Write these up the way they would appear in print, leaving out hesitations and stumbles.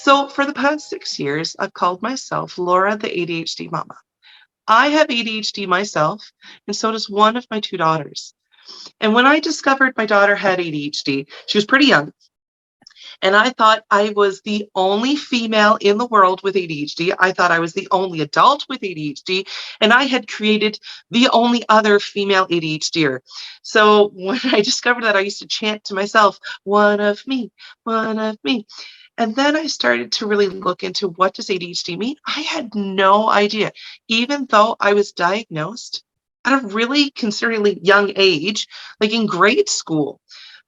So for the past 6 years, I've called myself Laura the ADHD mama. I have ADHD myself, and so does one of my two daughters. And when I discovered my daughter had ADHD, she was pretty young, and I thought I was the only female in the world with ADHD. I thought I was the only adult with ADHD, and I had created the only other female ADHDer. So when I discovered that, I used to chant to myself, one of me, one of me. And then I started to really look into what does ADHD mean. I had no idea, even though I was diagnosed at a really considerably young age, like in grade school.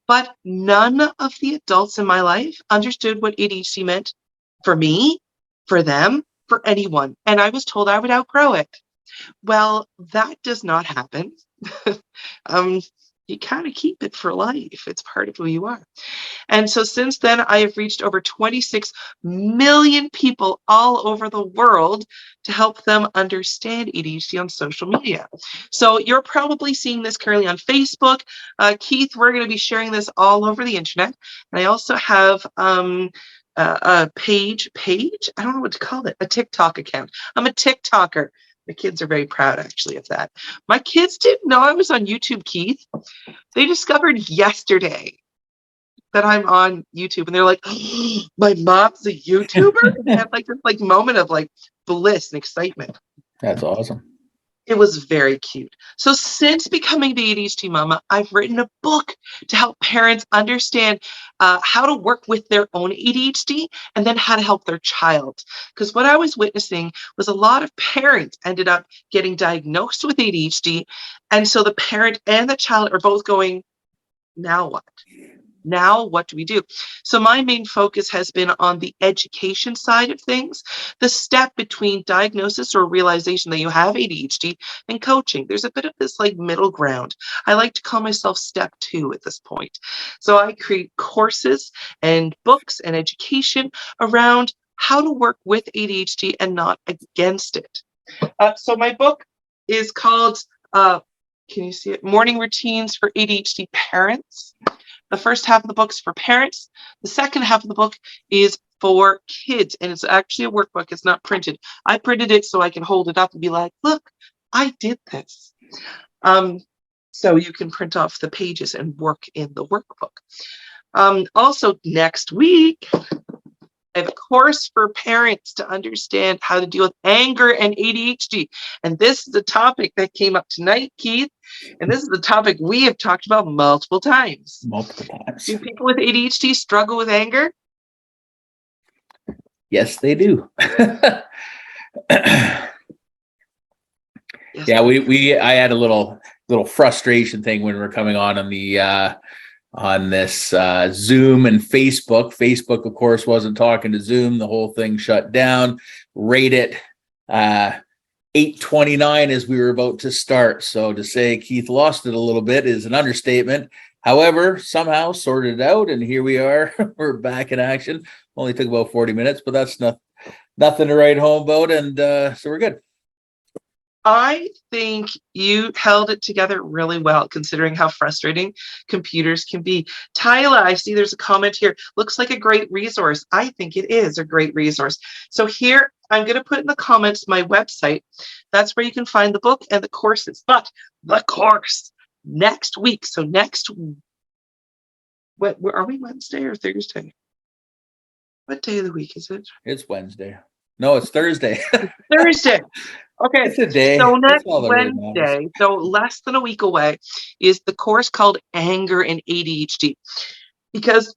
But none of the adults in my life understood what ADHD meant for me, for them, for anyone. And I was told I would outgrow it. Well, that does not happen. um, you kind of keep it for life. It's part of who you are. And so since then, I have reached over 26 million people all over the world to help them understand ADHD on social media. So you're probably seeing this currently on Facebook. Keith, we're going to be sharing this all over the internet. And I also have a page, I don't know what to call it, a TikTok account. I'm a TikToker. The kids are very proud, actually, of that. My kids didn't know I was on YouTube, Keith. They discovered yesterday that I'm on YouTube, and they're like, oh, my mom's a YouTuber? And they had like this like moment of like bliss and excitement. That's awesome. It was very cute. So since becoming the ADHD mama, I've written a book to help parents understand how to work with their own ADHD and then how to help their child. Because what I was witnessing was a lot of parents ended up getting diagnosed with ADHD. And so the parent and the child are both going, now what? Now, what do we do? So my main focus has been on the education side of things, the step between diagnosis or realization that you have ADHD and coaching. There's a bit of this like middle ground. I like to call myself step 2 at this point. So I create courses and books and education around how to work with ADHD and not against it. So my book is called, can you see it? Morning Routines for ADHD Parents. The first half of the book is for parents. The second half of the book is for kids, and it's actually a workbook. It's not printed. I printed it so I can hold it up and be like, look, I did this. So you can print off the pages and work in the workbook. Also, next week, I have a course for parents to understand how to deal with anger and ADHD. And this is a topic that came up tonight, Keith. And this is the topic we have talked about multiple times. Do people with ADHD struggle with anger? Yes, they do. Yes. Yeah, I had a little frustration thing when we were coming on the on this Zoom and Facebook. Facebook, of course, wasn't talking to Zoom. The whole thing shut down. Rate it 8:29 as we were about to start. So to say Keith lost it a little bit is an understatement. However, somehow sorted it out, and here we are. We're back in action. Only took about 40 minutes, but that's nothing to write home about, and so we're good. I think you held it together really well, considering how frustrating computers can be. Tyla, I see there's a comment here. Looks like a great resource. I think it is a great resource. So here, I'm going to put in the comments my website. That's where you can find the book and the courses. But the course next week. So what are we, Wednesday or Thursday? What day of the week is it? It's Wednesday. No, it's Thursday. Thursday. Okay, it's a day. So next Wednesday, so less than a week away, is the course called Anger and ADHD. Because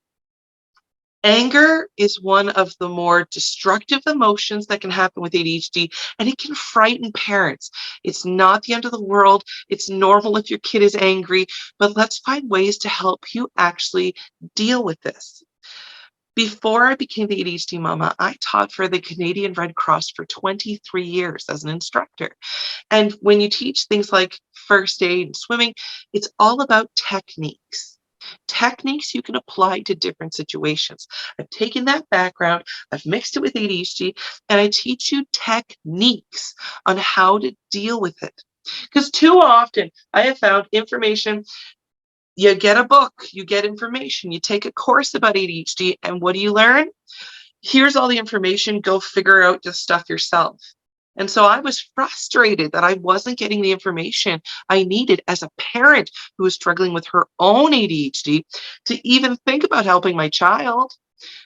anger is one of the more destructive emotions that can happen with ADHD, and it can frighten parents. It's not the end of the world. It's normal if your kid is angry, but let's find ways to help you actually deal with this. Before I became the ADHD mama, I taught for the Canadian Red Cross for 23 years as an instructor. And when you teach things like first aid and swimming, it's all about techniques. Techniques you can apply to different situations. I've taken that background, I've mixed it with ADHD, and I teach you techniques on how to deal with it. Because too often I have found information. You get a book, you get information, you take a course about ADHD, and what do you learn? Here's all the information, go figure out the stuff yourself. And so I was frustrated that I wasn't getting the information I needed as a parent who was struggling with her own ADHD to even think about helping my child.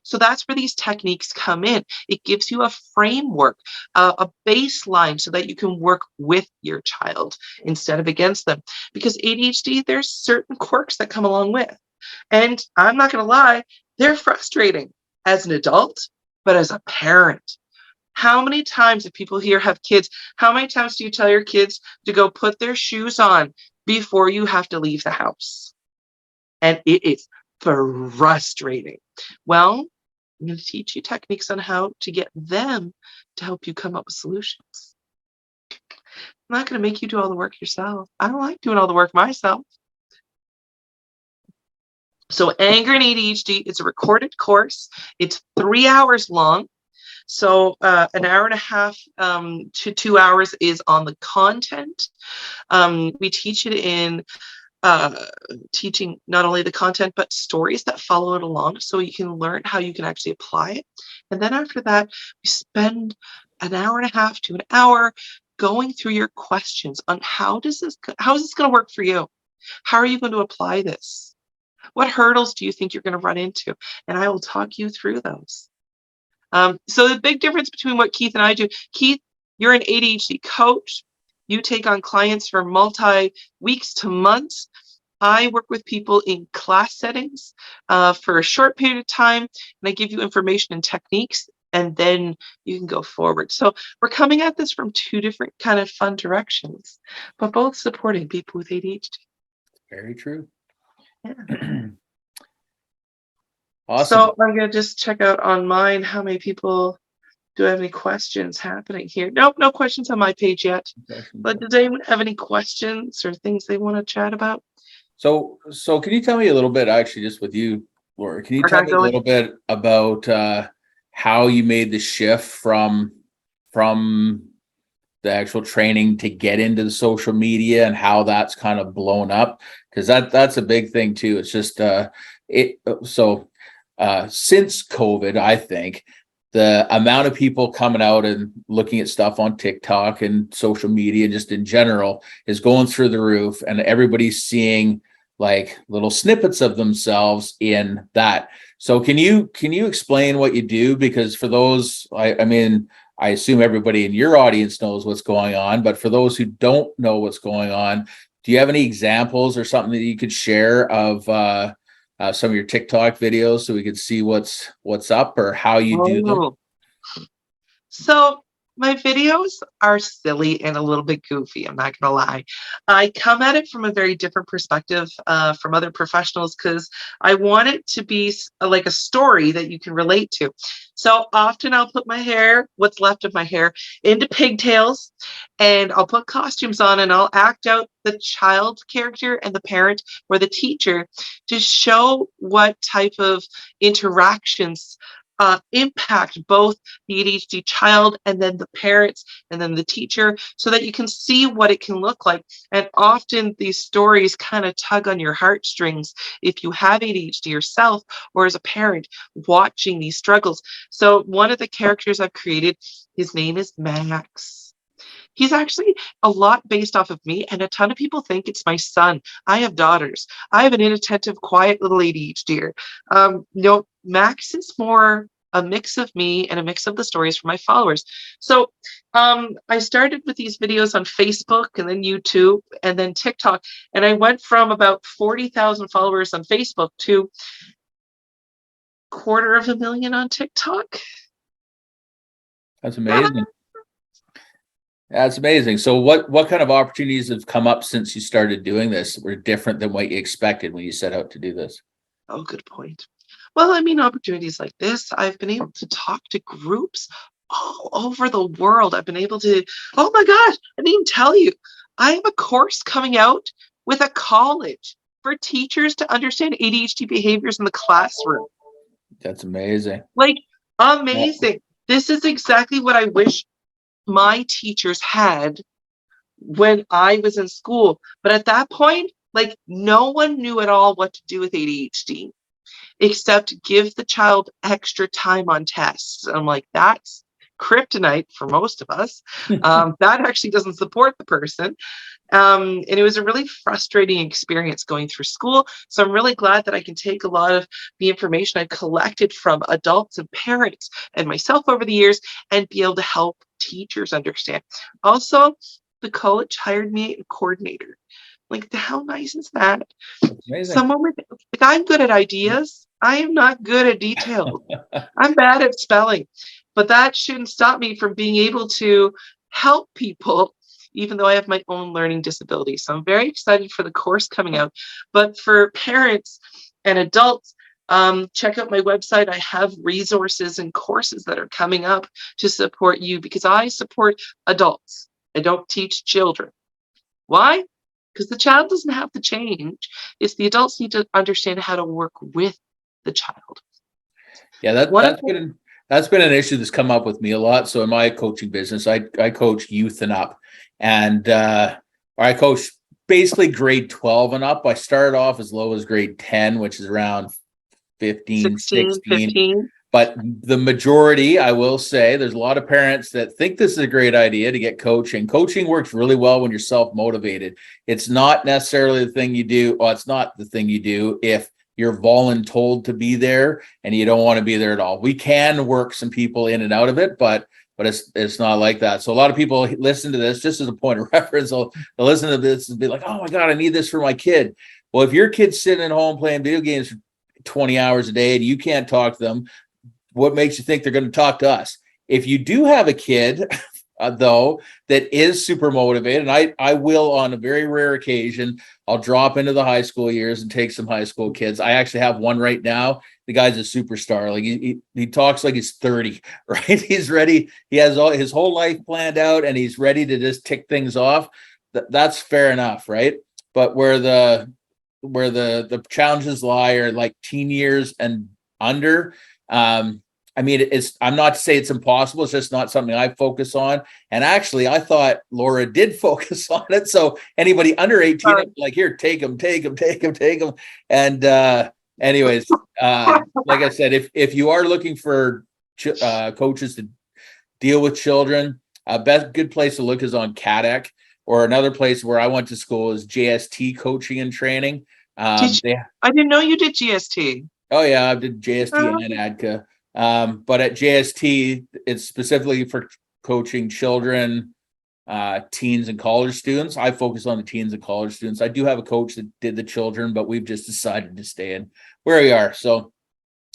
So that's where these techniques come in. It gives you a framework, a baseline so that you can work with your child instead of against them. Because ADHD, there's certain quirks that come along with. And I'm not going to lie, they're frustrating as an adult, but as a parent. How many times, if people here have kids, how many times do you tell your kids to go put their shoes on before you have to leave the house? And it is frustrating. Well, I'm going to teach you techniques on how to get them to help you come up with solutions. I'm not going to make you do all the work yourself. I don't like doing all the work myself. So Anger and ADHD, it's a recorded course. It's 3 hours long. So an hour and a half to 2 hours is on the content. We teach it in teaching not only the content, but stories that follow it along so you can learn how you can actually apply it. And then after that, we spend an hour and a half to an hour going through your questions on how is this going to work for you? How are you going to apply this? What hurdles do you think you're going to run into? And I will talk you through those. So the big difference between what Keith and I do, Keith, you're an ADHD coach. You take on clients for multi-weeks to months. I work with people in class settings for a short period of time, and I give you information and techniques, and then you can go forward. So we're coming at this from two different kind of fun directions, but both supporting people with ADHD. Very true. Yeah. Awesome. So I'm going to just check out on mine how many people do I have any questions happening here. Nope, no questions on my page yet. But does anyone have any questions or things they want to chat about? So can you tell me a little bit, actually, just with you, Laura, can you tell me a little bit about how you made the shift from the actual training to get into the social media and how that's kind of blown up? Because that's a big thing too. It's just since COVID, I think the amount of people coming out and looking at stuff on TikTok and social media just in general is going through the roof, and everybody's seeing like little snippets of themselves in that. So can you explain what you do? Because for those, I mean, I assume everybody in your audience knows what's going on, but for those who don't know what's going on, do you have any examples or something that you could share of some of your TikTok videos so we could see what's up or how you do them? So my videos are silly and a little bit goofy. I'm not going to lie. I come at it from a very different perspective from other professionals because I want it to be like a story that you can relate to. So often I'll put my hair, what's left of my hair, into pigtails, and I'll put costumes on and I'll act out the child character and the parent or the teacher to show what type of interactions impact both the ADHD child and then the parents and then the teacher so that you can see what it can look like. And often these stories kind of tug on your heartstrings if you have ADHD yourself or as a parent watching these struggles. So one of the characters I've created, his name is Max. He's actually a lot based off of me, and a ton of people think it's my son. I have daughters. I have an inattentive, quiet little ADHDer. No, Max is more a mix of me and a mix of the stories for my followers. So I started with these videos on Facebook and then YouTube and then TikTok, and I went from about 40,000 followers on Facebook to 250,000 on TikTok. That's amazing. That's amazing. So what kind of opportunities have come up since you started doing this that were different than what you expected when you set out to do this? Oh, good point. Well, I mean, opportunities like this, I've been able to talk to groups all over the world. I've been able to, oh my gosh, I didn't even tell you. I have a course coming out with a college for teachers to understand ADHD behaviors in the classroom. That's amazing. Like, amazing. Yeah. This is exactly what I wish my teachers had when I was in school. But at that point, like, no one knew at all what to do with ADHD. except give the child extra time on tests. I'm like, that's kryptonite for most of us. That actually doesn't support the person. And it was a really frustrating experience going through school. So I'm really glad that I can take a lot of the information I've collected from adults and parents and myself over the years and be able to help teachers understand. Also, the college hired me a coordinator. Like, how nice is that? Amazing. Someone with, like, I'm good at ideas. I am not good at details. I'm bad at spelling, but that shouldn't stop me from being able to help people, even though I have my own learning disability. So I'm very excited for the course coming out. But for parents and adults, check out my website. I have resources and courses that are coming up to support you because I support adults. I don't teach children. Why? Because the child doesn't have to change. It's the adults need to understand how to work with the child. Yeah, One of that's been an issue that's come up with me a lot. So in my coaching business, I coach youth and up, and I coach basically grade 12 and up. I started off as low as grade 10, which is around 15, 16, 16. 15. But the majority, I will say, there's a lot of parents that think this is a great idea to get coaching. Coaching works really well when you're self-motivated. It's not necessarily the thing you do. Well, it's not the thing you do if you're voluntold to be there and you don't want to be there at all. We can work some people in and out of it, but it's not like that. So a lot of people listen to this just as a point of reference. They'll listen to this and be like, oh my God, I need this for my kid. Well, if your kid's sitting at home playing video games for 20 hours a day and you can't talk to them, what makes you think they're going to talk to us? If you do have a kid, though, that is super motivated, and I will, on a very rare occasion, I'll drop into the high school years and take some high school kids. I actually have one right now. The guy's a superstar. Like he talks like he's 30, right? He's ready. He has all his whole life planned out, and he's ready to just tick things off. That's fair enough, right? But where the challenges lie are like teen years and under. I mean, I'm not to say it's impossible. It's just not something I focus on. And actually, I thought Laura did focus on it. So anybody under 18, I'm like, here, take them. And anyways, like I said, if you are looking for coaches to deal with children, good place to look is on CADEC, or another place where I went to school is JST Coaching and Training. I didn't know you did GST. Oh yeah, I did JST and ADDvocacy. But at JST, it's specifically for coaching children, teens, and college students. I focus on the teens and college students. I do have a coach that did the children, but we've just decided to stay in where we are. So,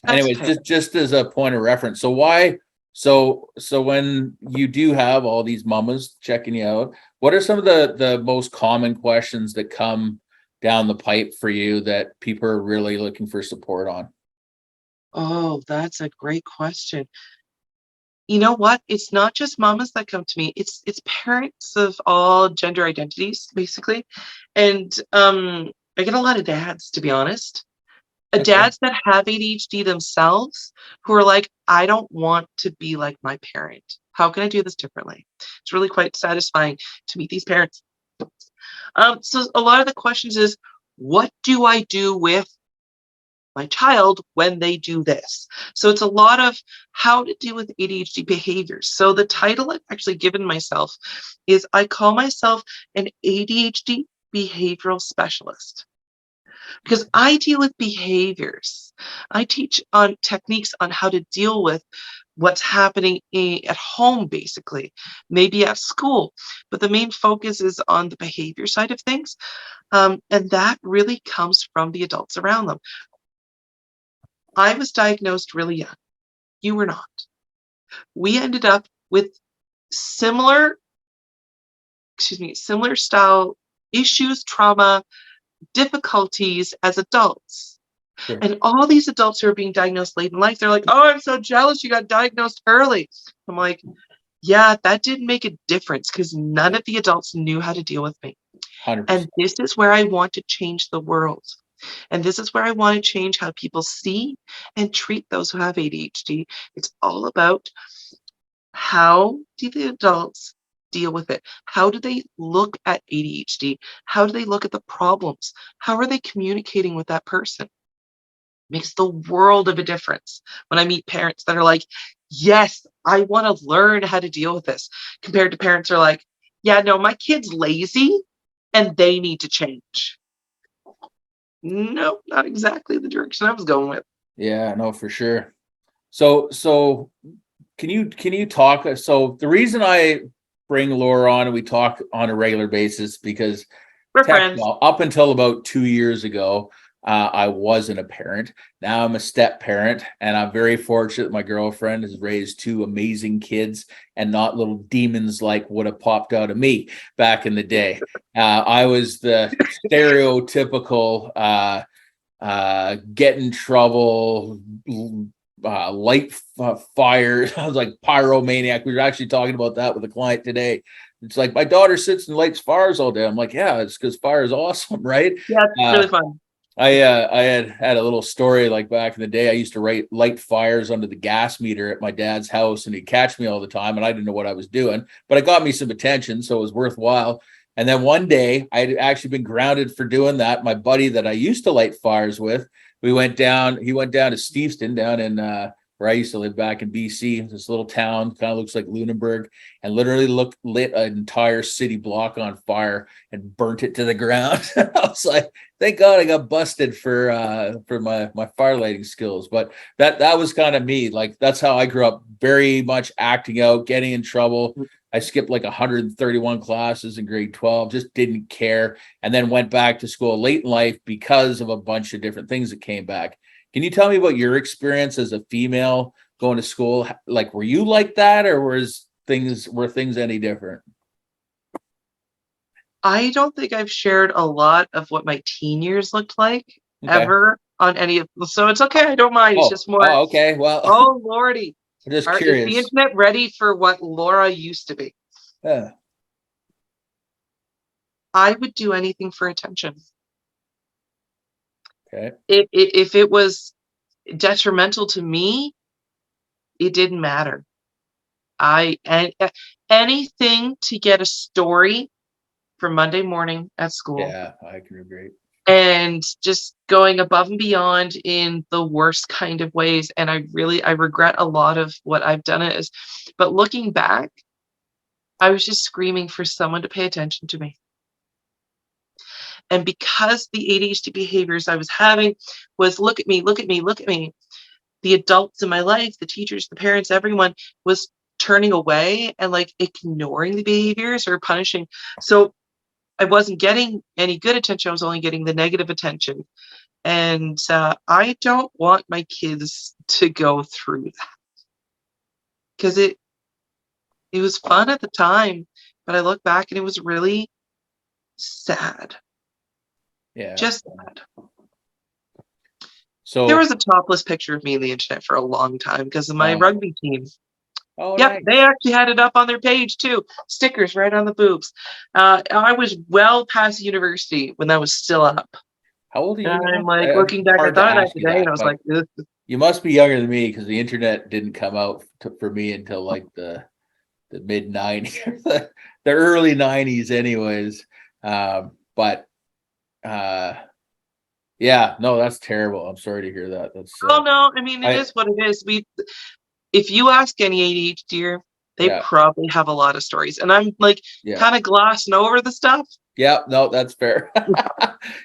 anyways, just as a point of reference. So why? So when you do have all these mamas checking you out, what are some of the most common questions that come down the pipe for you that people are really looking for support on? Oh, that's a great question. You know what? It's not just mamas that come to me. It's parents of all gender identities, basically. And I get a lot of dads, to be honest. Okay. Dads that have ADHD themselves who are like, I don't want to be like my parent. How can I do this differently? It's really quite satisfying to meet these parents. So a lot of the questions is, what do I do with my child when they do this? So it's a lot of how to deal with ADHD behaviors. So the title I've actually given myself is I call myself an ADHD behavioral specialist because I deal with behaviors. I teach on techniques on how to deal with what's happening at home, basically, maybe at school. But the main focus is on the behavior side of things. And that really comes from the adults around them. I was diagnosed really young. You were not. We ended up with similar style issues, trauma, difficulties as adults. Sure. And all these adults who are being diagnosed late in life, they're like, oh, I'm so jealous you got diagnosed early. I'm like, yeah, that didn't make a difference because none of the adults knew how to deal with me. 100%. And this is where I want to change the world. And this is where I want to change how people see and treat those who have ADHD. It's all about how do the adults deal with it? How do they look at ADHD? How do they look at the problems? How are they communicating with that person? makes the world of a difference when I meet parents that are like, yes, I want to learn how to deal with this, compared to parents who are like, yeah, no, my kid's lazy and they need to change. Nope, not exactly the direction I was going with. Yeah, no, for sure. So can you talk? So the reason I bring Laura on and we talk on a regular basis because We're friends. up until about 2 years ago, I wasn't a parent. Now I'm a step parent, and I'm very fortunate my girlfriend has raised two amazing kids and not little demons like would have popped out of me back in the day. I was the stereotypical get in trouble, light fire. I was like pyromaniac. We were actually talking about that with a client today. It's like my daughter sits and lights fires all day. I'm like, yeah, it's because fire is awesome, right? Yeah, it's really fun. I had a little story like back in the day. I used to light fires under the gas meter at my dad's house, and he'd catch me all the time, and I didn't know what I was doing, but it got me some attention, so it was worthwhile. And then one day, I'd actually been grounded for doing that. My buddy that I used to light fires with, he went down to Steveston, down in where I used to live back in BC, this little town, kind of looks like Lunenburg, and literally lit an entire city block on fire and burnt it to the ground. I was like, thank God I got busted for my fire lighting skills. But that was kind of me. Like, that's how I grew up, very much acting out, getting in trouble. I skipped like 131 classes in grade 12, just didn't care, and then went back to school late in life because of a bunch of different things that came back. Can you tell me about your experience as a female going to school? Like, were you like that, or were things any different? I don't think I've shared a lot of what my teen years looked like Okay. ever on any of, so it's okay. I don't mind. It's just more, Okay. Well, oh Lordy, I'm just is the curious. internet ready for what Laura used to be? Yeah. I would do anything for attention. Okay. If it was detrimental to me, it didn't matter. Anything to get a story for Monday morning at school, Yeah, I can agree. and just going above and beyond in the worst kind of ways. And I regret a lot of what I've done it is, but looking back, I was just screaming for someone to pay attention to me. And because the ADHD behaviors I was having was look at me, look at me, look at me, the adults in my life, the teachers, the parents, everyone was turning away and like ignoring the behaviors or punishing. So I wasn't getting any good attention. I was only getting the negative attention. And I don't want my kids to go through that, because it was fun at the time, but I look back and it was really sad. Yeah. Just sad. So There was a topless picture of me on the internet for a long time because of my rugby team. oh, Yep, nice. they actually had it up on their page too. Stickers right on the boobs. I was well past university when that was still up. How old are you And I'm now? like, looking back, I Hard to thought of that ask you today, and that, I was but like, ugh. you must be younger than me because the internet didn't come out for me until like the mid 90s, the early 90s anyways. But yeah, no, that's terrible. I'm sorry to hear that. That's Oh no, I mean, it I is what it is. If you ask any ADHDer, they yeah, probably have a lot of stories. And I'm like yeah. kind of glossing over the stuff. Yeah, no, that's fair.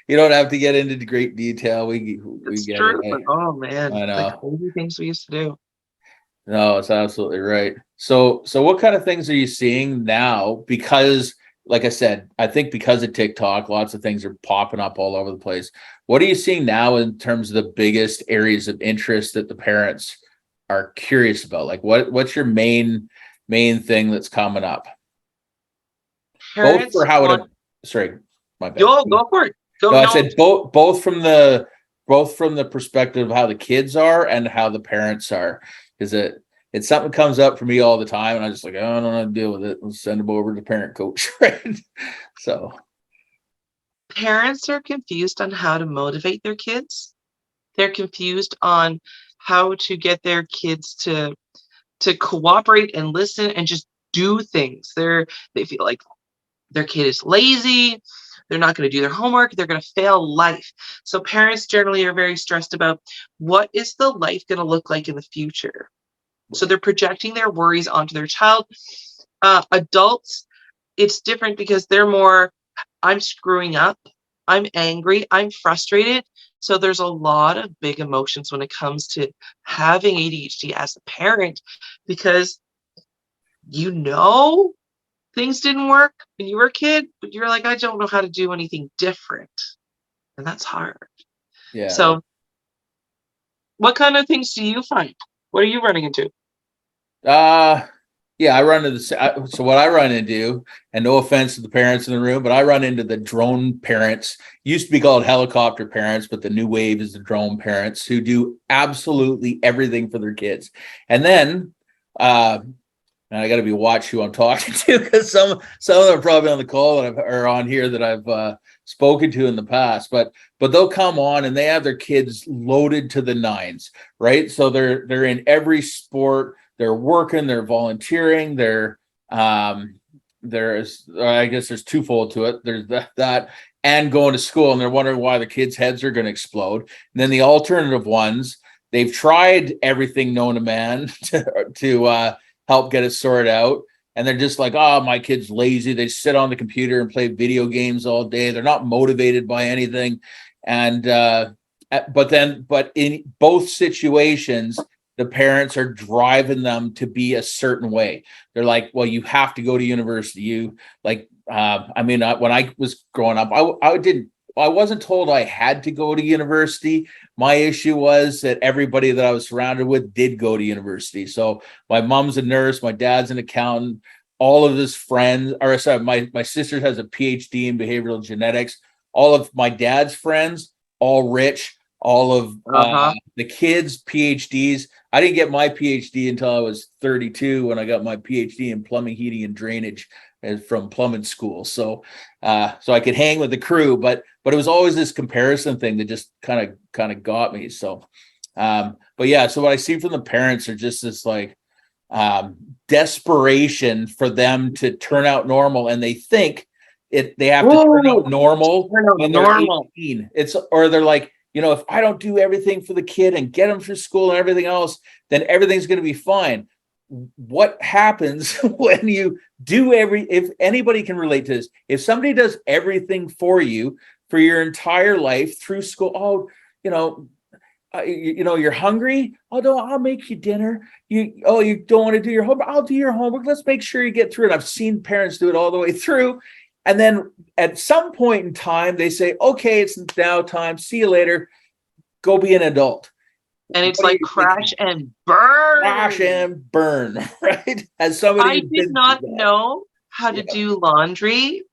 You don't have to get into great detail. We It's get it. true, but oh man, I the know. crazy things we used to do. No, it's absolutely right. So what kind of things are you seeing now? Because, like I said, I think because of TikTok, lots of things are popping up all over the place. What are you seeing now in terms of the biggest areas of interest that the parents are curious about? Like what's your main thing that's coming up? Both Parents for how it, want, sorry, my bad. yo, go for it. Go, No, I no, said both from the perspective of how the kids are and how the parents are. Is it's something comes up for me all the time, and I just like, oh, I don't know how to deal with it. Let's send them over to parent coach. Right. So parents are confused on how to motivate their kids. They're confused on how to get their kids to cooperate and listen and just do things. They feel like their kid is lazy, They're not going to do their homework. They're going to fail life. So parents generally are very stressed about what is the life going to look like in the future. So they're projecting their worries onto their child. Adults, it's different because they're more, I'm screwing up, I'm angry, I'm frustrated. So there's a lot of big emotions when it comes to having ADHD as a parent, because you know things didn't work when you were a kid, but you're like, I don't know how to do anything different. And that's hard. Yeah. So what kind of things do you find? What are you running into? Yeah, I run into so what I run into, and no offense to the parents in the room, but I run into the drone parents. Used to be called helicopter parents, but the new wave is the drone parents who do absolutely everything for their kids. And then, and I got to be watch who I'm talking to, because some of them are probably on the call or on here that I've spoken to in the past. But they'll come on and they have their kids loaded to the nines, right? So they're in every sport. They're working, they're volunteering, there's I guess there's twofold to it. There's that and going to school, and they're wondering why the kids' heads are going to explode. And then the alternative ones, they've tried everything known to man to help get it sorted out. And they're just like, oh, my kid's lazy. They sit on the computer and play video games all day. They're not motivated by anything. And but in both situations, the parents are driving them to be a certain way. They're like, well, you have to go to university. You like, when I was growing up, I wasn't told I had to go to university. My issue was that everybody that I was surrounded with did go to university. So my mom's a nurse, my dad's an accountant, all of his friends, or sorry, my sister has a PhD in behavioral genetics. All of my dad's friends, all rich, all of the kids, PhDs. I didn't get my PhD until I was 32 when I got my PhD in plumbing, heating, and drainage from plumbing school. So I could hang with the crew, but it was always this comparison thing that just kind of got me. So, but yeah, so what I see from the parents are just this like desperation for them to turn out normal, and they think they have to turn out normal when they're 18. Or they're like, if I don't do everything for the kid and get them through school and everything else, then everything's going to be fine. What happens when you do if anybody can relate to this, if somebody does everything for you for your entire life through school, you're hungry. I'll make you dinner. You don't want to do your homework. I'll do your homework. Let's make sure you get through it. I've seen parents do it all the way through. And then at some point in time, they say, okay, it's now time. See you later. Go be an adult. And it's like crash and burn. Crash and burn, right? As somebody I did not know how to do laundry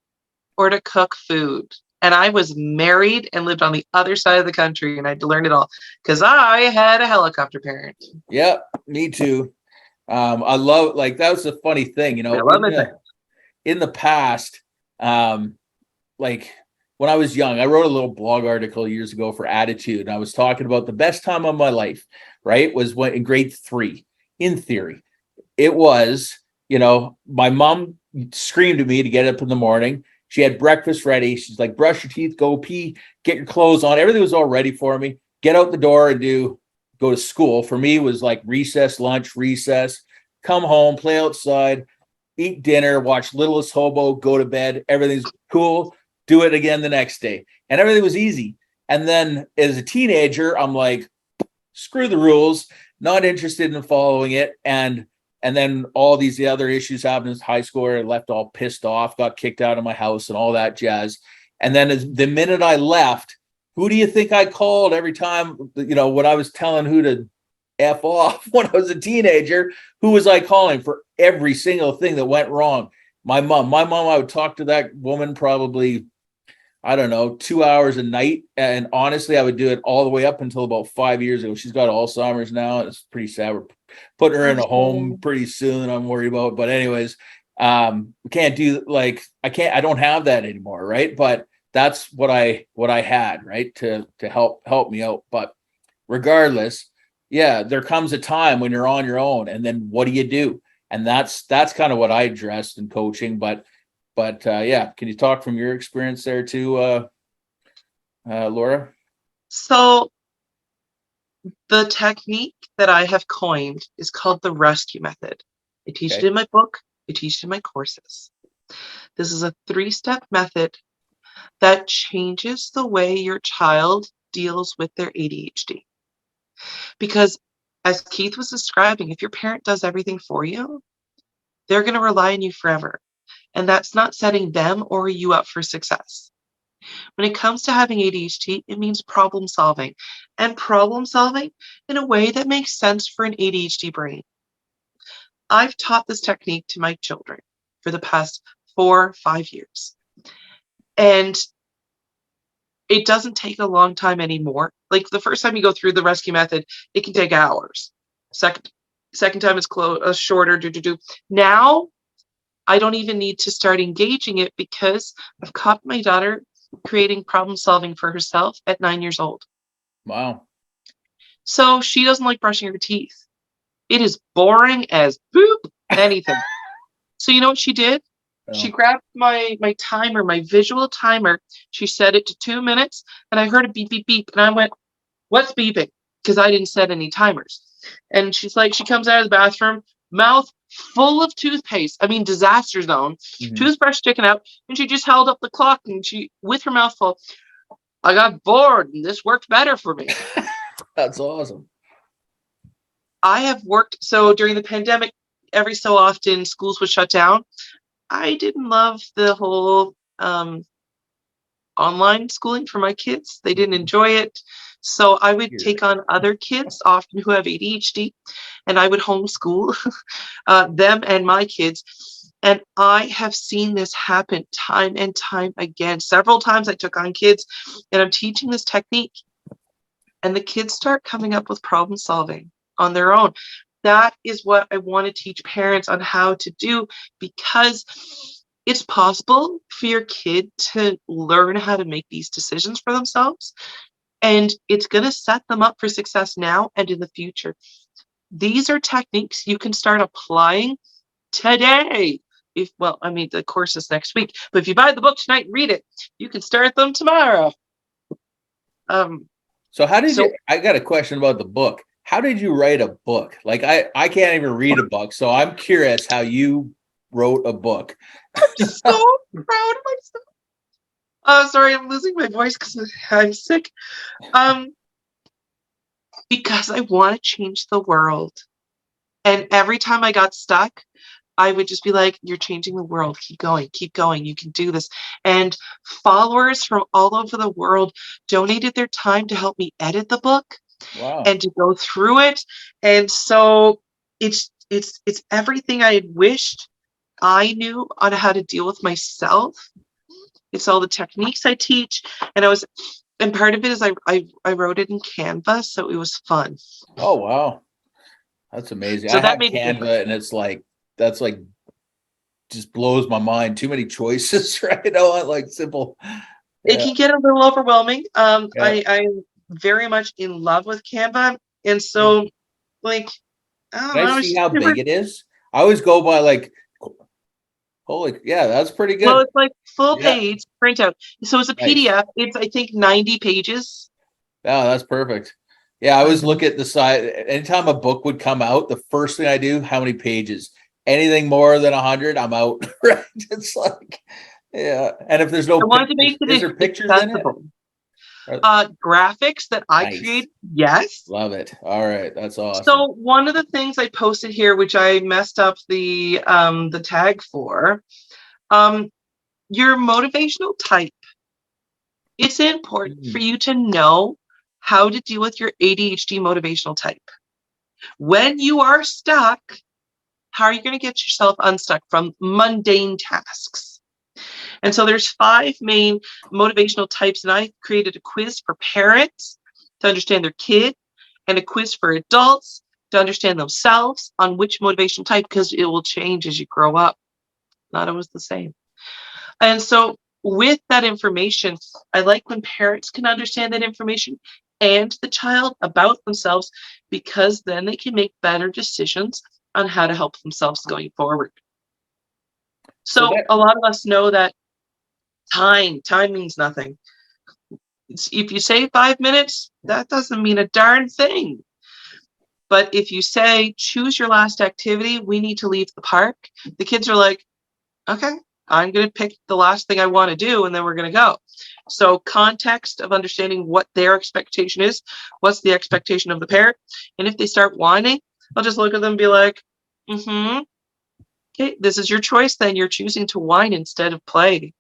or to cook food. And I was married and lived on the other side of the country, and I had to learn it all because I had a helicopter parent. Yeah, me too. I love, like, that was a funny thing, in the past, like when I was young, I wrote a little blog article years ago for Attitude, and I was talking about the best time of my life, right? Was when in grade 3, in theory. It was, my mom screamed at me to get up in the morning. She had breakfast ready. She's like, brush your teeth, go pee, get your clothes on. Everything was all ready for me. Get out the door and go to school. For me, it was like recess, lunch, recess, come home, play outside, eat dinner, watch Littlest Hobo, go to bed. Everything's cool. Do it again the next day. And everything was easy. And then as a teenager, I'm like, screw the rules, not interested in following it. And then all these other issues happened in high school. I left all pissed off, got kicked out of my house and all that jazz. And then the minute I left, who do you think I called every time, when I was telling who to F off when I was a teenager? Who was I calling for every single thing that went wrong? My mom. I would talk to that woman probably, I don't know, 2 hours a night. And honestly, I would do it all the way up until about 5 years ago. She's got Alzheimer's now, and it's pretty sad. We're putting her in a home pretty soon, I'm worried about. But anyways, we can't do, like, I don't have that anymore, right? But that's what I had, right? To help me out. But regardless, yeah, there comes a time when you're on your own, and then what do you do? And that's kind of what I addressed in coaching. But But yeah, can you talk from your experience there too, Laura? So the technique that I have coined is called the rescue method. I teach it Okay. in my book. I teach it in my courses. This is a 3-step method that changes the way your child deals with their ADHD. Because as Keith was describing, if your parent does everything for you, they're going to rely on you forever. And that's not setting them or you up for success. When it comes to having ADHD, it means problem solving, and problem solving in a way that makes sense for an ADHD brain. I've taught this technique to my children for the past 4-5 years. And it doesn't take a long time anymore. Like the first time you go through the rescue method, it can take hours. Second time it's shorter. Now I don't even need to start engaging it because I've caught my daughter creating problem solving for herself at 9 years old. Wow. So she doesn't like brushing her teeth. It is boring as poop, anything. So you know what she did? She Oh, grabbed my timer, my visual timer. She set it to 2 minutes, and I heard a beep, beep, beep. And I went, what's beeping? Because I didn't set any timers. And she's like, she comes out of the bathroom, mouth full of toothpaste. I mean, disaster zone. mhm. Toothbrush sticking out. And she just held up the clock and she, with her mouth full, I got bored and this worked better for me. That's awesome. I have worked, so during the pandemic, every so often schools would shut down. I didn't love the whole online schooling for my kids. They didn't enjoy it. So I would Here. take on other kids, often who have ADHD, and I would homeschool them and my kids. And I have seen this happen time and time again. Several times I took on kids and I'm teaching this technique, and the kids start coming up with problem solving on their own. That is what I want to teach parents on how to do, because it's possible for your kid to learn how to make these decisions for themselves, and it's going to set them up for success now and in the future. These are techniques you can start applying today. If, well, I mean, the course is next week, but if you buy the book tonight and read it, you can start them tomorrow. So how did you, So I got a question about the book. How did you write a book? Like I can't even read a book. So I'm curious how you wrote a book. I'm so proud of myself. Oh, sorry, I'm losing my voice because I'm sick. Um, because I want to change the world. And every time I got stuck, I would just be like, you're changing the world. Keep going. You can do this. And followers from all over the world donated their time to help me edit the book Wow. and to go through it. And so it's everything I had wished I knew on how to deal with myself. It's all the techniques I teach. And part of it is I wrote it in Canva, so it was fun. Oh, wow. That's amazing. So I that have made a difference. Canva and it's like, that's like, just blows my mind. Too many choices, right? I want like simple. It Yeah. can get a little overwhelming. Yeah. I'm very much in love with Canva. And so, like, I don't Can I know, it's see just how different. big it is? I always go by like, holy, yeah, that's pretty Well, good. it's like full Yeah. page printout. So it's a Nice. PDF. It's, I think, 90 pages. Yeah, that's perfect. Yeah, I always Mhm. look at the side. Anytime a book would come out, the first thing I do, how many pages? Anything more than 100, I'm out. Right? It's like, yeah. And if there's no I wanted to pictures, make is it there pictures in it? accessible. Or- Graphics that I Nice. create, yes. Love it. All right. That's awesome. So one of the things I posted here, which I messed up the tag for, um, your motivational type. It's important for Mm. you to know how to deal with your ADHD motivational type. When you are stuck, how are you going to get yourself unstuck from mundane tasks? And so there's 5 main motivational types, and I created a quiz for parents to understand their kid and a quiz for adults to understand themselves on which motivational type, because it will change as you grow up. Not always the same. And so with that information, I like when parents can understand that information and the child about themselves, because then they can make better decisions on how to help themselves going forward. So So that, a lot of us know that time means nothing. If you say 5 minutes, that doesn't mean a darn thing. But if you say, choose your last activity, we need to leave the park, the kids are like, okay, I'm going to pick the last thing I want to do, and then we're going to go. So context of understanding what their expectation is, what's the expectation of the parent. And if they start whining, I'll just look at them and be like, okay, this is your choice. Then you're choosing to whine instead of play.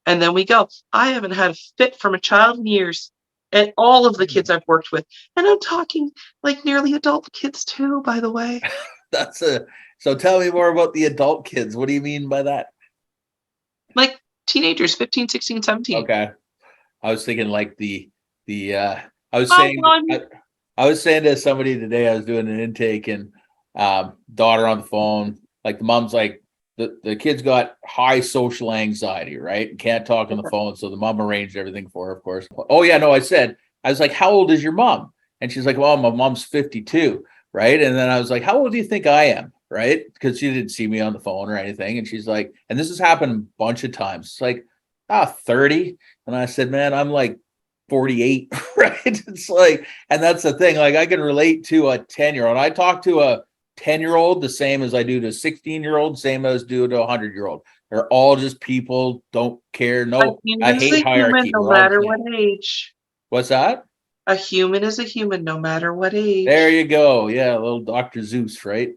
And then we go. I haven't had a fit from a child in years. And all of the kids I've worked with, and I'm talking like nearly adult kids too, by the way. so tell me more about the adult kids. What do you mean by that? Like teenagers, 15, 16, 17. Okay. I was thinking like I was Oh, saying I was saying to somebody today, I was doing an intake and daughter on the phone, like the mom's like the kid's got high social anxiety, right? And can't talk on the phone. So the mom arranged everything for her, of course. Oh yeah, no, I was like, how old is your mom? And she's like, well, my mom's 52, right? And then I was like, how old do you think I am? Right? Because she didn't see me on the phone or anything. And she's like, and this has happened a bunch of times. It's like, 30. And I said, man, I'm like 48, right? It's like, and that's the thing. Like I can relate to a 10-year-old. I talk to a 10-year-old the same as I do to a 16-year-old, same as do to a 100-year-old. They're all just people, don't care. a No, I human's hate a human hierarchy. no We're all the matter same. what age. What's that? A human is a human no matter what There age. you go. Yeah, little Dr. Zeus, right?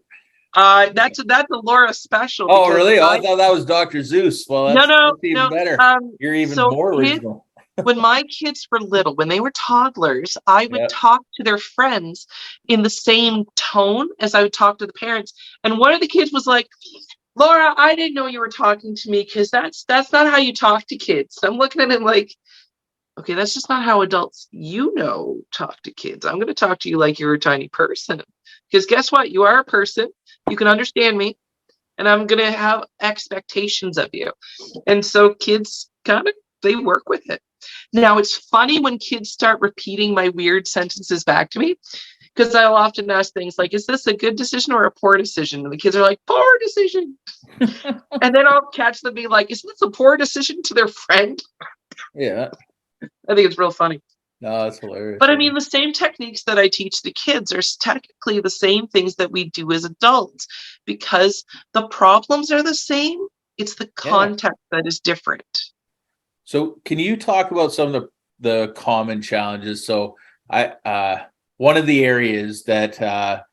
That's a Laura special Oh, because really? Oh, I thought that was Dr. Zeus. Well, no, no, that's even no. better. You're even So more kids, original. when my kids were little, when they were toddlers, I would Yeah. talk to their friends in the same tone as I would talk to the parents. And one of the kids was like, Laura, I didn't know you were talking to me because that's not how you talk to kids. I'm looking at him like, okay, that's just not how adults talk to kids. I'm going to talk to you like you're a tiny person. Because guess what? You are a person. You can understand me. And I'm going to have expectations of you. And so kids they work with it. Now, it's funny when kids start repeating my weird sentences back to me because I'll often ask things like, is this a good decision or a poor decision? And the kids are like, poor decision. And then I'll catch them being like, is this a poor decision to their friend? Yeah. I think it's real funny. No, that's hilarious. But I mean, the same techniques that I teach the kids are technically the same things that we do as adults because the problems are the same. It's the Yeah. context that is different. So can you talk about some of the common challenges? So one of the areas that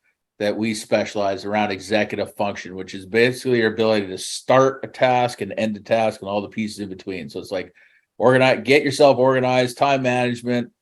we specialize around executive function, which is basically your ability to start a task and end a task and all the pieces in between. So it's like get yourself organized, time management,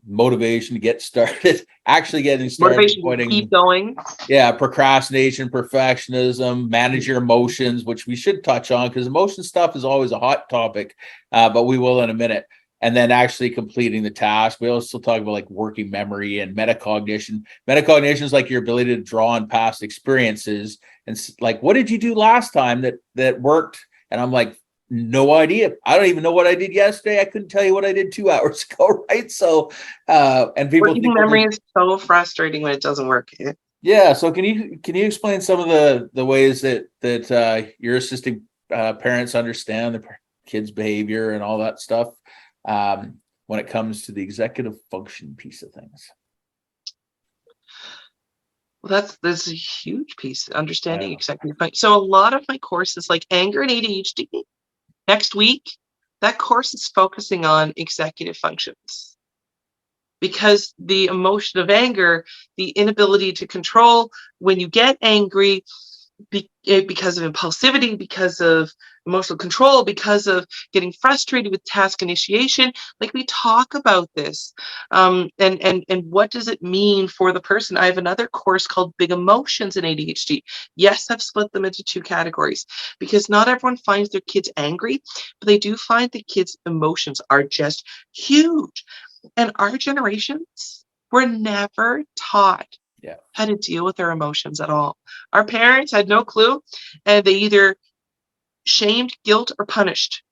motivation to get started, actually getting started, Motivation to keep going. yeah, procrastination, perfectionism, manage your emotions, which we should touch on because emotion stuff is always a hot topic, but we will in a minute. And then actually completing the task. We also talk about like working memory and metacognition. Metacognition is like your ability to draw on past experiences and like, what did you do last time that worked? And I'm like, no idea. I don't even know what I did yesterday. I couldn't tell you what I did 2 hours ago, right? So, and people Working think memory is so frustrating when it doesn't work. yeah. So can you explain some of the ways that you're assisting parents understand the kids' behavior and all that stuff when it comes to the executive function piece of things? Well, that's a huge piece, understanding executive function. So a lot of my courses, like anger and ADHD, next week, that course is focusing on executive functions. Because the emotion of anger, the inability to control when you get angry because of impulsivity, because of emotional control, because of getting frustrated with task initiation, like we talk about this, and what does it mean for the person? I have another course called Big Emotions in ADHD. Yes, I've split them into two categories because not everyone finds their kids angry, but they do find the kids' emotions are just huge. And our generations were never taught how to deal with their emotions at all. Our parents had no clue, and they either shamed, guilt, or punished.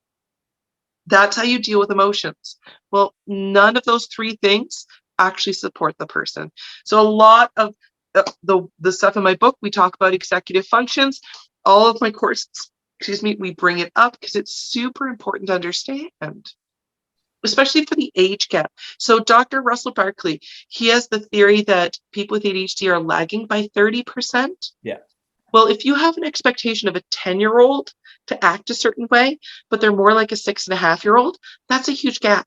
That's how you deal with emotions. Well, none of those three things actually support the person. So a lot of the stuff in my book, we talk about executive functions. all of my courses, we bring it up because it's super important to understand, especially for the age gap. So Dr. Russell Barkley, he has the theory that people with ADHD are lagging by 30%. Yeah. Well, if you have an expectation of a 10-year-old to act a certain way, but they're more like a 6.5-year-old, that's a huge gap.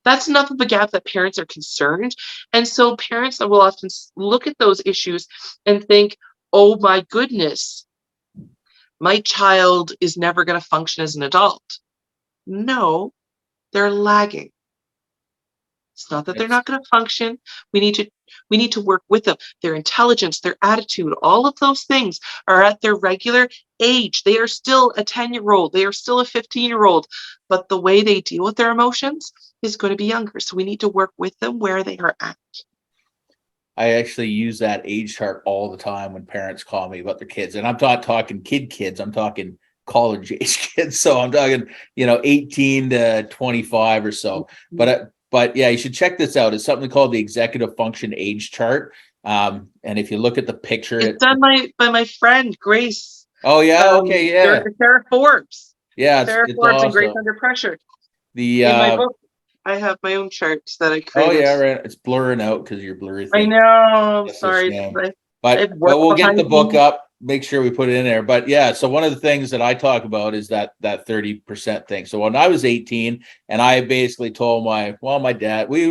That's enough of a gap that parents are concerned. And so parents will often look at those issues and think, oh my goodness, my child is never going to function as an adult. No, they're lagging. It's not that they're It's not going to function. We need to work with them. Their intelligence, their attitude, all of those things are at their regular age. They are still a 10-year-old. They are still a 15-year-old. But the way they deal with their emotions is going to be younger. So we need to work with them where they are at. I actually use that age chart all the time when parents call me about their kids. And I'm not talking kids, I'm talking college age kids. So I'm talking, 18 to 25 or so. But yeah, you should check this out. It's something called the executive function age chart. And if you look at the picture, It's done by my friend Grace. Oh yeah, okay, yeah. Sarah Forbes. Yeah, Sarah it's Forbes and Grace awesome. Under Pressure. The In my book, I have my own charts that I oh created. yeah, right. It's blurring out because you're blurry I thing. know. I'm Yes, sorry. but we'll get the book up. Make sure we put it in there. But yeah, so one of the things that I talk about is that 30% thing. So when I was 18, and I basically told my dad, we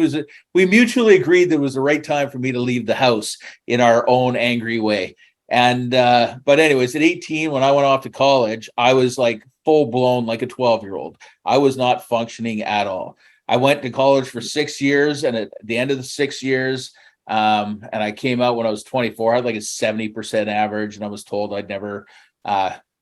mutually agreed that it was the right time for me to leave the house in our own angry way. And but anyways, at 18, when I went off to college, I was like full blown like a 12-year-old. I was not functioning at all. I went to college for 6 years, and at the end of the 6 years, and I came out when I was 24. I had like a 70% average, and I was told I'd never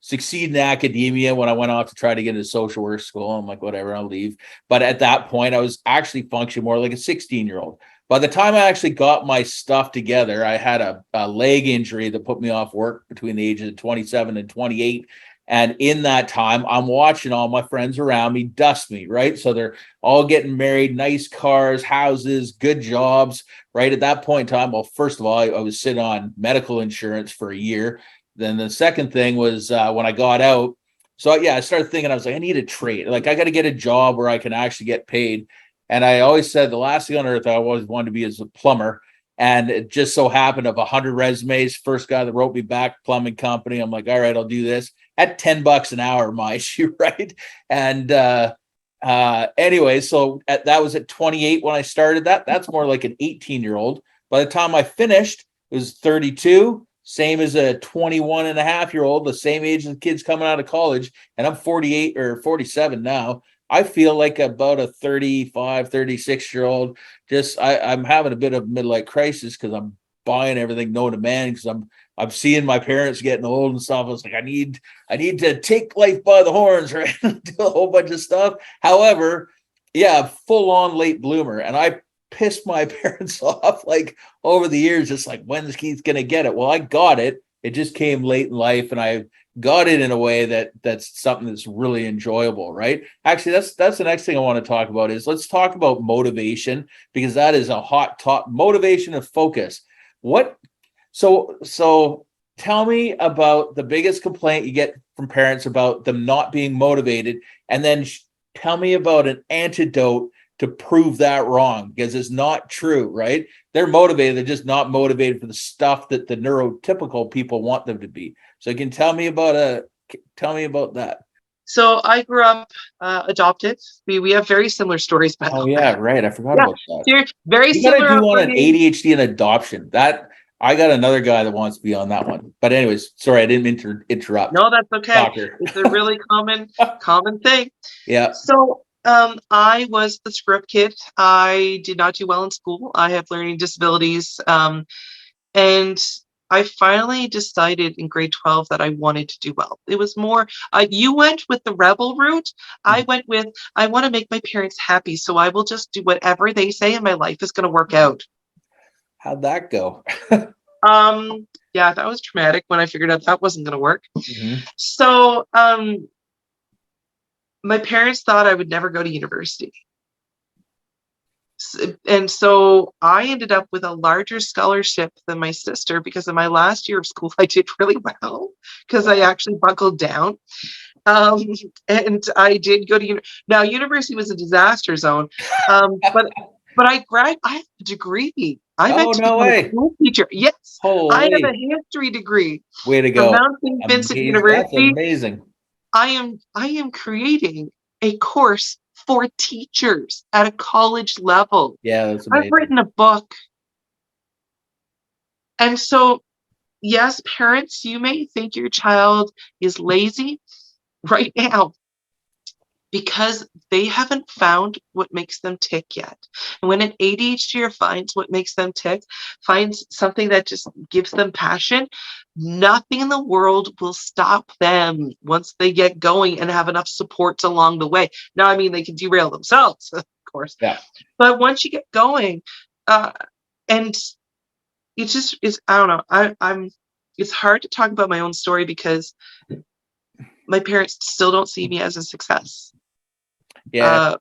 succeed in academia when I went off to try to get into social work school. I'm like, whatever, I'll leave. But at that point, I was actually functioning more like a 16-year-old. By the time I actually got my stuff together, I had a leg injury that put me off work between the ages of 27 and 28. And in that time, I'm watching all my friends around me dust me, right? So they're all getting married, nice cars, houses, good jobs, right? At that point in time, well, first of all, I was sitting on medical insurance for a year. Then the second thing was when I got out. So yeah, I started thinking, I was like, I need a trade. Like I got to get a job where I can actually get paid. And I always said the last thing on earth I always wanted to be as a plumber. And it just so happened of 100 resumes, first guy that wrote me back, plumbing company. I'm like, all right, I'll do this at $10 an hour, mind you, right? And anyway, so that was at 28 when I started that. That's more like an 18-year-old. By the time I finished, it was 32, same as a 21 and a half year old, the same age as the kids coming out of college. And I'm 48 or 47 now. I feel like about a 35, 36-year-old. I'm having a bit of midlife crisis because I'm buying everything known to man because I'm seeing my parents getting old and stuff. I was like, I need to take life by the horns, right? Do a whole bunch of stuff. However, yeah, full on late bloomer. And I pissed my parents off like over the years, just like, when's Keith gonna get it? Well, I got it. It just came late in life, and I got it in a way that's something that's really enjoyable, right? Actually, that's the next thing I want to talk about is let's talk about motivation, because that is a hot top. Motivation and focus. So tell me about the biggest complaint you get from parents about them not being motivated, and then tell me about an antidote to prove that wrong, because it's not true, right? They're motivated. They're just not motivated for the stuff that the neurotypical people want them to be. So you can tell me about that. So I grew up adopted. We have very similar stories, by Oh the yeah, way. right. I forgot Yeah, about that. very You got to similar do on an upbringing. ADHD and adoption. That I got another guy that wants to be on that one. But anyways, sorry, I didn't mean to interrupt. No, that's okay. Doctor. It's a really common thing. Yeah. So I was the screw up kid. I did not do well in school. I have learning disabilities. And I finally decided in grade 12 that I wanted to do well. It was more, you went with the rebel route. I went with, I want to make my parents happy. So I will just do whatever they say and my life is going to work out. How'd that go? Yeah, that was traumatic when I figured out that wasn't going to work. Mm-hmm. So my parents thought I would never go to university. And so I ended up with a larger scholarship than my sister because in my last year of school, I did really well because I Wow. actually buckled down. Um, and I did go to now university was a disaster zone. But I have a degree. I Oh, meant to no become a way. school teacher. Yes, I have a Holy, history degree way to from go. Mount St. Vincent Amazing. That's University. amazing. I am creating a course for teachers at a college level. Yeah, that's I've amazing. written a book. And so, yes, parents, you may think your child is lazy right now because they haven't found what makes them tick yet. And when an ADHDer finds what makes them tick, finds something that just gives them passion, nothing in the world will stop them once they get going and have enough supports along the way. Now, I mean, they can derail themselves, of course, Yeah. but once you get going, uh, and it's just is I don't know. I'm it's hard to talk about my own story because my parents still don't see me as a success Yeah. uh,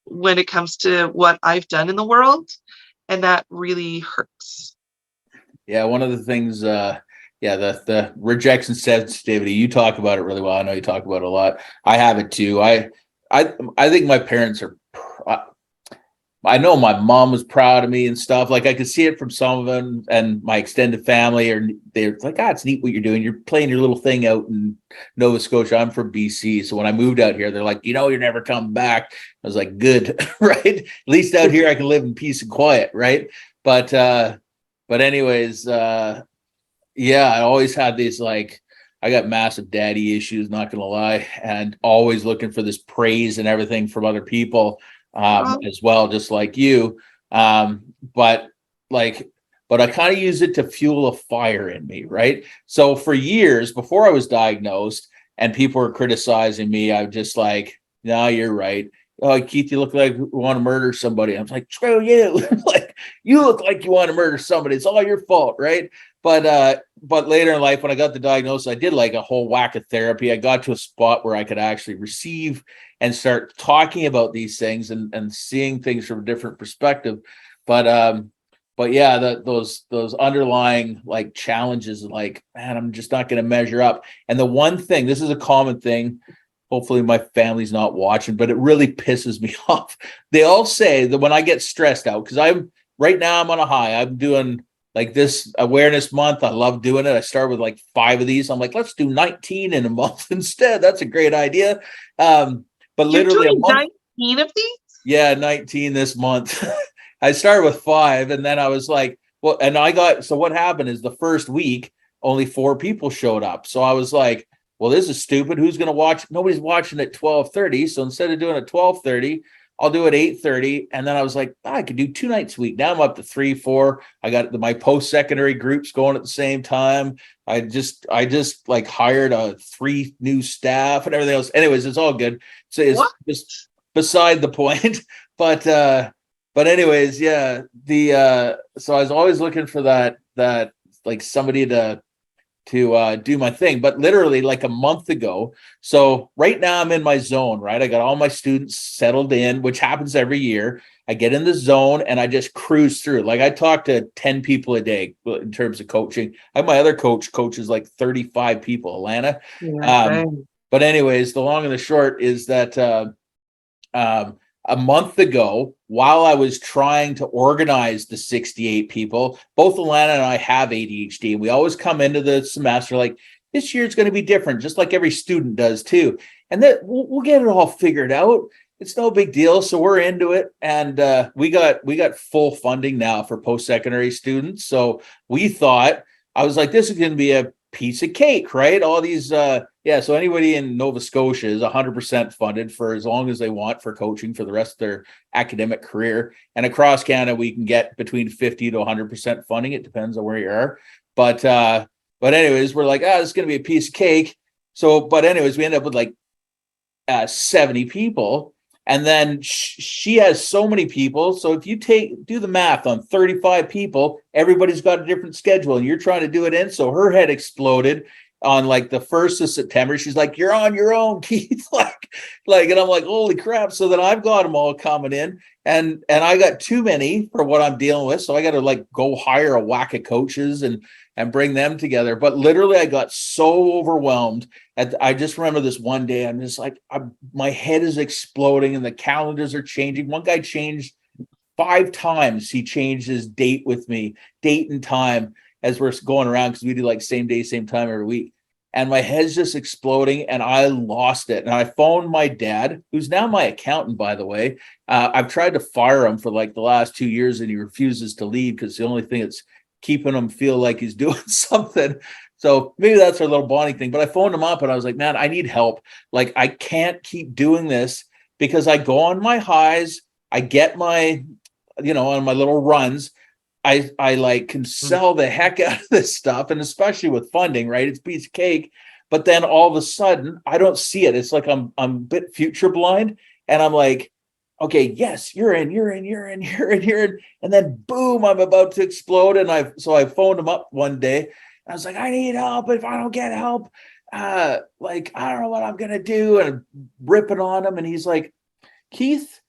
when it comes to what I've done in the world, and that really hurts. Yeah. One of the things, yeah, the rejection sensitivity, you talk about it really well. I know you talk about it a lot. I have it too. I think my parents are, I know my mom was proud of me and stuff. Like I could see it from some of them and my extended family, or they're like, it's neat what you're doing. You're playing your little thing out in Nova Scotia. I'm from BC. So when I moved out here, they're like, you're never coming back. I was like, good, right? At least out here I can live in peace and quiet, right? But anyways, yeah, I always had these like, I got massive daddy issues, not gonna lie, and always looking for this praise and everything from other people, Well, as well, just like you. But like, but I kind of use it to fuel a fire in me, right? So for years before I was diagnosed and people were criticizing me, I was just like, no, you're right. Oh, Keith, you look like you want to murder somebody. I was like, screw you. Like, you look like you want to murder somebody. It's all your fault, right? But later in life, when I got the diagnosis, I did like a whole whack of therapy. I got to a spot where I could actually receive and start talking about these things and seeing things from a different perspective. But yeah, those underlying like challenges, like, man, I'm just not going to measure up. And the one thing, this is a common thing. Hopefully my family's not watching, but it really pisses me off. They all say that when I get stressed out, because I'm right now I'm on a high. I'm doing like this awareness month. I love doing it. I start with like 5 of these. I'm like, let's do 19 in a month instead. That's a great idea. But you're literally a doing month. 19 of these? Yeah, 19 this month. I started with 5 and then I was like, well, and so what happened is the first week, only 4 people showed up. So I was like, well, this is stupid. Who's going to watch? Nobody's watching at 12:30. So instead of doing it 12:30, I'll do it 8:30. And then I was like, I could do 2 nights a week. Now I'm up to 3, 4. I got my post-secondary groups going at the same time. I just like hired 3 new staff and everything else. Anyways, it's all good. So it's What? just beside the point. But anyways, yeah. So I was always looking for that like somebody to do my thing. But literally like a month ago, so right now I'm in my zone, right? I got all my students settled in, which happens every year. I get in the zone and I just cruise through. Like I talk to 10 people a day in terms of coaching. I have my other coaches like 35 people, Alana. Yeah, Um, same. but anyways, the long and the short is that um, a month ago, while I was trying to organize the 68 people, both Alana and I have ADHD, and we always come into the semester like, this year's going to be different, just like every student does too. And that we'll get it all figured out. It's no big deal. So we're into it. And we got full funding now for post-secondary students. So we thought, I was like, this is going to be a piece of cake, right? All these, yeah. So anybody in Nova Scotia is 100% funded for as long as they want for coaching for the rest of their academic career. And across Canada, we can get between 50 to 100% funding. It depends on where you are. But anyways, we're like, this is going to be a piece of cake. So, but anyways, we end up with like 70 people. And then she has so many people. So if you do the math on 35 people, everybody's got a different schedule and you're trying to do it in. So her head exploded on like the 1st of September. She's like, you're on your own, Keith. like, and I'm like, holy crap. So then I've got them all coming in. and I got too many for what I'm dealing with. So I got to like go hire a whack of coaches and bring them together. But literally I got so overwhelmed. I just remember this one day, I'm just like, my head is exploding and the calendars are changing. One guy changed 5 times. He changed his date with me, date and time, as we're going around, because we do like same day, same time every week. And my head's just exploding and I lost it. And I phoned my dad, who's now my accountant, by the way. I've tried to fire him for like the last 2 years and he refuses to leave because the only thing that's keeping him feel like he's doing something. So maybe that's our little bonding thing. But I phoned him up and I was like, man, I need help. Like, I can't keep doing this because I go on my highs. I get my, on my little runs. I like can sell the heck out of this stuff, and especially with funding, right? It's a piece of cake. But then all of a sudden, I don't see it. It's like I'm a bit future blind, and I'm like, okay, yes, you're in, and then boom, I'm about to explode. And I phoned him up one day. I was like, I need help. If I don't get help, like I don't know what I'm gonna do, and I'm ripping on him, and he's like, Keith,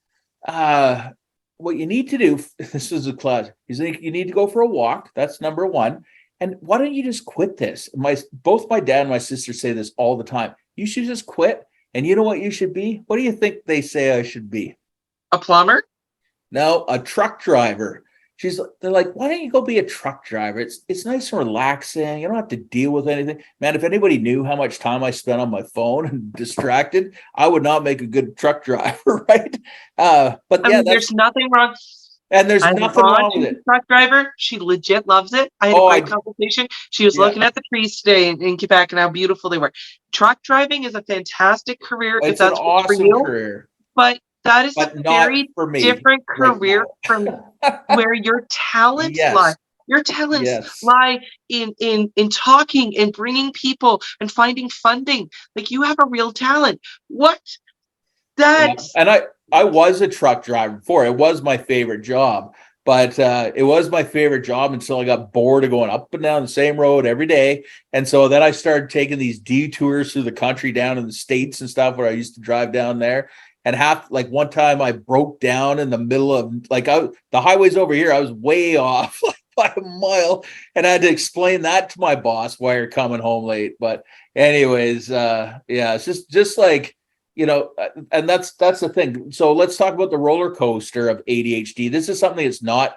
what you need to do, this is a class. He's like, you need to go for a walk. That's number one. And why don't you just quit this? Both my dad and my sister say this all the time. You should just quit. And you know what you should be? What do you think they say I should be? A plumber? No, a truck driver. They're like, why don't you go be a truck driver? It's nice and relaxing. You don't have to deal with anything. Man, if anybody knew how much time I spent on my phone and distracted, I would not make a good truck driver, right? But yeah, there's nothing wrong. And there's I have nothing wrong with it. Truck driver. She legit loves it. I had a great conversation. She was looking at the trees today in Quebec and how beautiful they were. Truck driving is a fantastic career if that's an awesome career. But that is a very different career from where your talents lie. Your talents lie in talking and bringing people and finding funding. Like, you have a real talent. What? And I was a truck driver before. It was my favorite job, but it was my favorite job until I got bored of going up and down the same road every day. And so then I started taking these detours through the country down in the States and stuff where I used to drive down there. And one time I broke down in the middle of the highways over here. I was way off by a mile, and I had to explain that to my boss why you're coming home late. But anyways, it's just like, and that's the thing. So let's talk about the roller coaster of ADHD. This is something that's not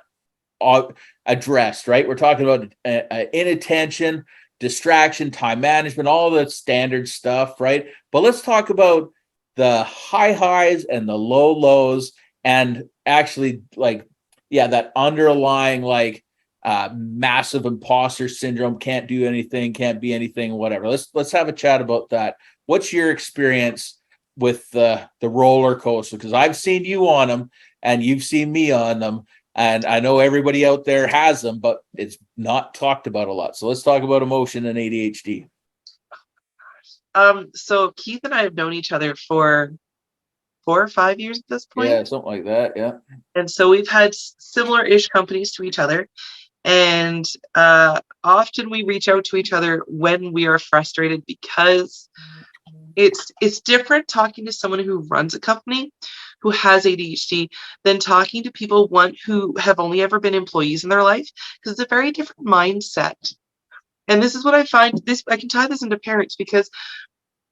addressed, right? We're talking about inattention, distraction, time management, all the standard stuff, right? But let's talk about the high highs and the low lows, and actually that underlying massive imposter syndrome, can't do anything, can't be anything, whatever. Let's have a chat about that. What's your experience with the roller coaster? Because I've seen you on them and you've seen me on them, and I know everybody out there has them, but it's not talked about a lot. So let's talk about emotion and ADHD. So Keith and I have known each other for 4 or 5 years at this point. Yeah, something like that. Yeah. And so we've had similar-ish companies to each other. And often we reach out to each other when we are frustrated, because it's different talking to someone who runs a company who has ADHD than talking to people who have only ever been employees in their life, because it's a very different mindset. And this is what I find. I can tie this into parents, because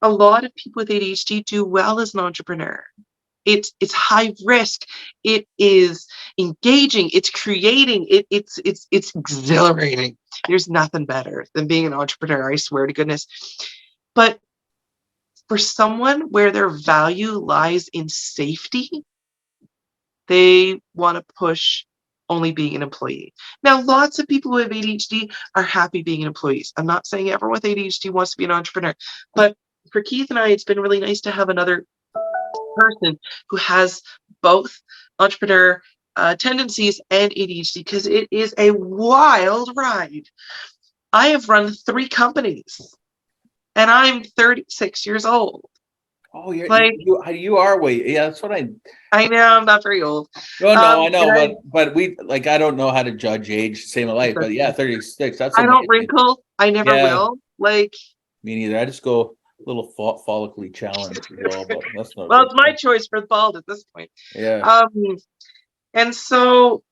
a lot of people with ADHD do well as an entrepreneur. It's high risk. It is engaging. It's creating. It's exhilarating. There's nothing better than being an entrepreneur, I swear to goodness. But for someone where their value lies in safety, they want to push only being an employee. Now, lots of people who have ADHD are happy being employees. I'm not saying everyone with ADHD wants to be an entrepreneur, but for Keith and I, it's been really nice to have another person who has both entrepreneur tendencies and ADHD, because it is a wild ride. I have run 3 companies and I'm 36 years old. Oh, you are way. Yeah, that's what I know, I'm not very old. No, I know, but we I don't know how to judge age, same life. But yeah, 36. That's amazing. I don't wrinkle. I never will. Me neither. I just go a little follically challenged. But that's not well, it's my choice for the bald at this point. Yeah. And so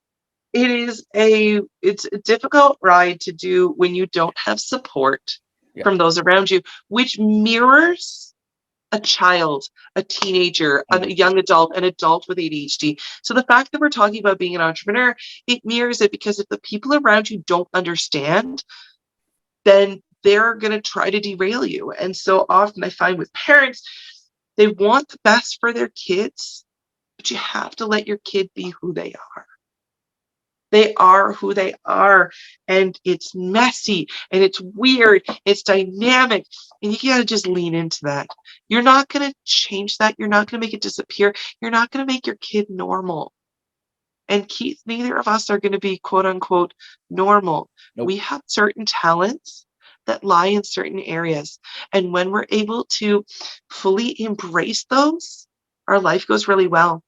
it's a difficult ride to do when you don't have support Yeah. from those around you, which mirrors a child, a teenager, a young adult, an adult with ADHD. So the fact that we're talking about being an entrepreneur, it mirrors it, because if the people around you don't understand, then they're going to try to derail you. And so often I find with parents, they want the best for their kids, but you have to let your kid be who they are. They are who they are, and it's messy and it's weird, it's dynamic, and you got to just lean into that. You're not going to change that. You're not going to make it disappear. You're not going to make your kid normal. And Keith, neither of us are going to be quote unquote normal. Nope. We have certain talents that lie in certain areas. And when we're able to fully embrace those, our life goes really well.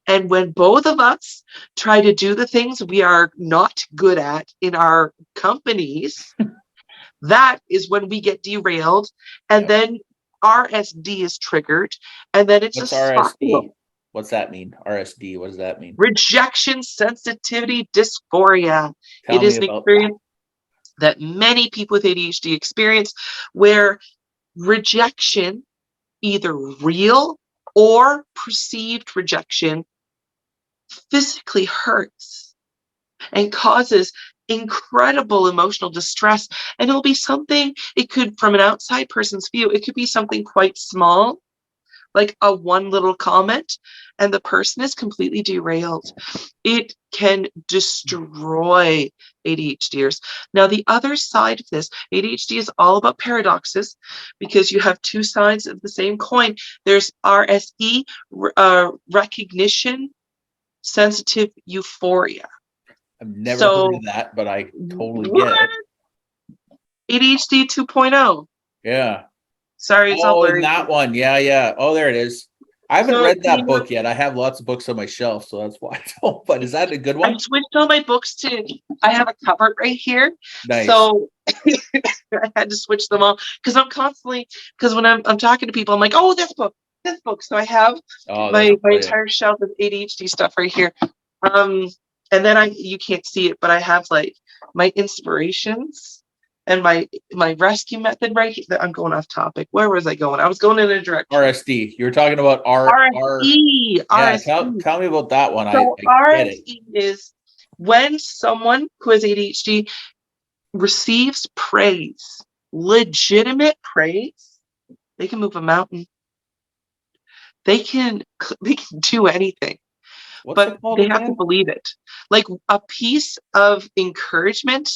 And when both of us try to do the things we are not good at in our companies, that is when we get derailed. And Yep. then RSD is triggered. And then it's What's a RSD? spiral. What's that mean? RSD, what does that mean? Rejection sensitivity dysphoria. Tell It me is an about that. experience that many people with ADHD experience, where rejection, either real or perceived rejection, physically hurts and causes incredible emotional distress. And it'll be something, it could, from an outside person's view, it could be something quite small, like a one little comment, and the person is completely derailed. It can destroy ADHDers. Now, the other side of this, ADHD is all about paradoxes, because you have two sides of the same coin. There's RSE, recognition sensitive euphoria. I've never heard So of that, but I totally what? get it. ADHD 2.0. Yeah. Sorry, it's all Oh, and blurry. that one. Yeah, yeah. Oh, there it is. I haven't So read that book yet. I have lots of books on my shelf, so that's why I don't. But is that a good I one? switched all my books to, I have a cupboard right here. Nice. So I had to switch them all, because I'm constantly, because when I'm talking to people, I'm like, oh, this book, this book. So I have Oh, that's my brilliant. entire shelf of ADHD stuff right here. And then you can't see it, but I have like my inspirations and my rescue method right here. I'm going off topic. Where was I going? I was going in a direction. RSD. You were talking about RSE. Yeah, RSE. tell me about that one. So I get it. RSE is when someone who has ADHD receives praise, legitimate praise. They can move a mountain. They can do anything, What's but it called they have to again? believe it. Like a piece of encouragement,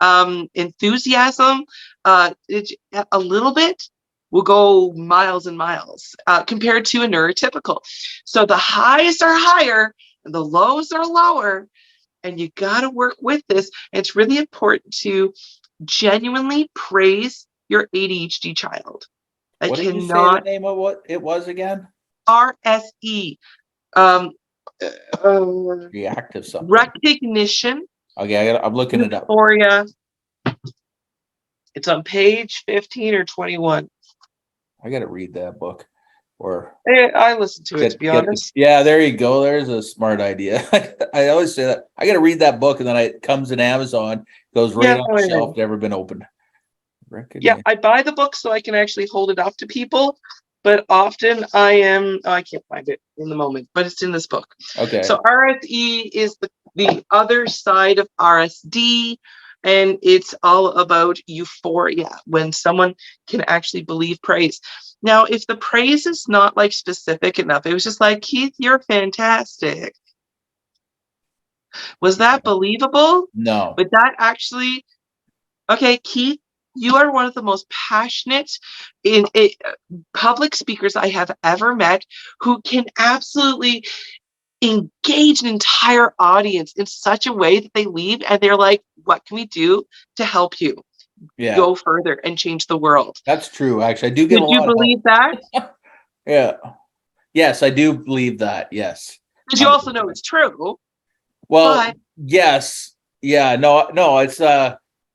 enthusiasm, a little bit will go miles and miles, compared to a neurotypical. So the highs are higher and the lows are lower, and you got to work with this. And it's really important to genuinely praise your ADHD child. I What did you say the cannot. name of what it was again? RSE, um, uh, Reactive something. recognition Okay, I'm looking it up. euphoria. It's on page 15 or 21. I got to read that book, or I listened to it, to be honest. yeah, there you go. There's a smart idea. I always say that. I got to read that book, and then it comes in Amazon, goes right on the shelf, never been opened. Yeah, I buy the book so I can actually hold it up to people, but often I can't find it in the moment, but it's in this book. Okay. So RSE is the other side of RSD, and it's all about euphoria, when someone can actually believe praise. Now, if the praise is not like specific enough, it was just like, Keith, you're fantastic. Was that believable? No. But that actually, okay, Keith, you are one of the most passionate public speakers I have ever met, who can absolutely engage an entire audience in such a way that they leave and they're like, what can we do to help you go further and change the world? That's true. Actually, I do get a lot Did you believe that? Yeah. Yes, I do believe that. Yes. But you also know it's true. Well, yes. Yeah. No, it's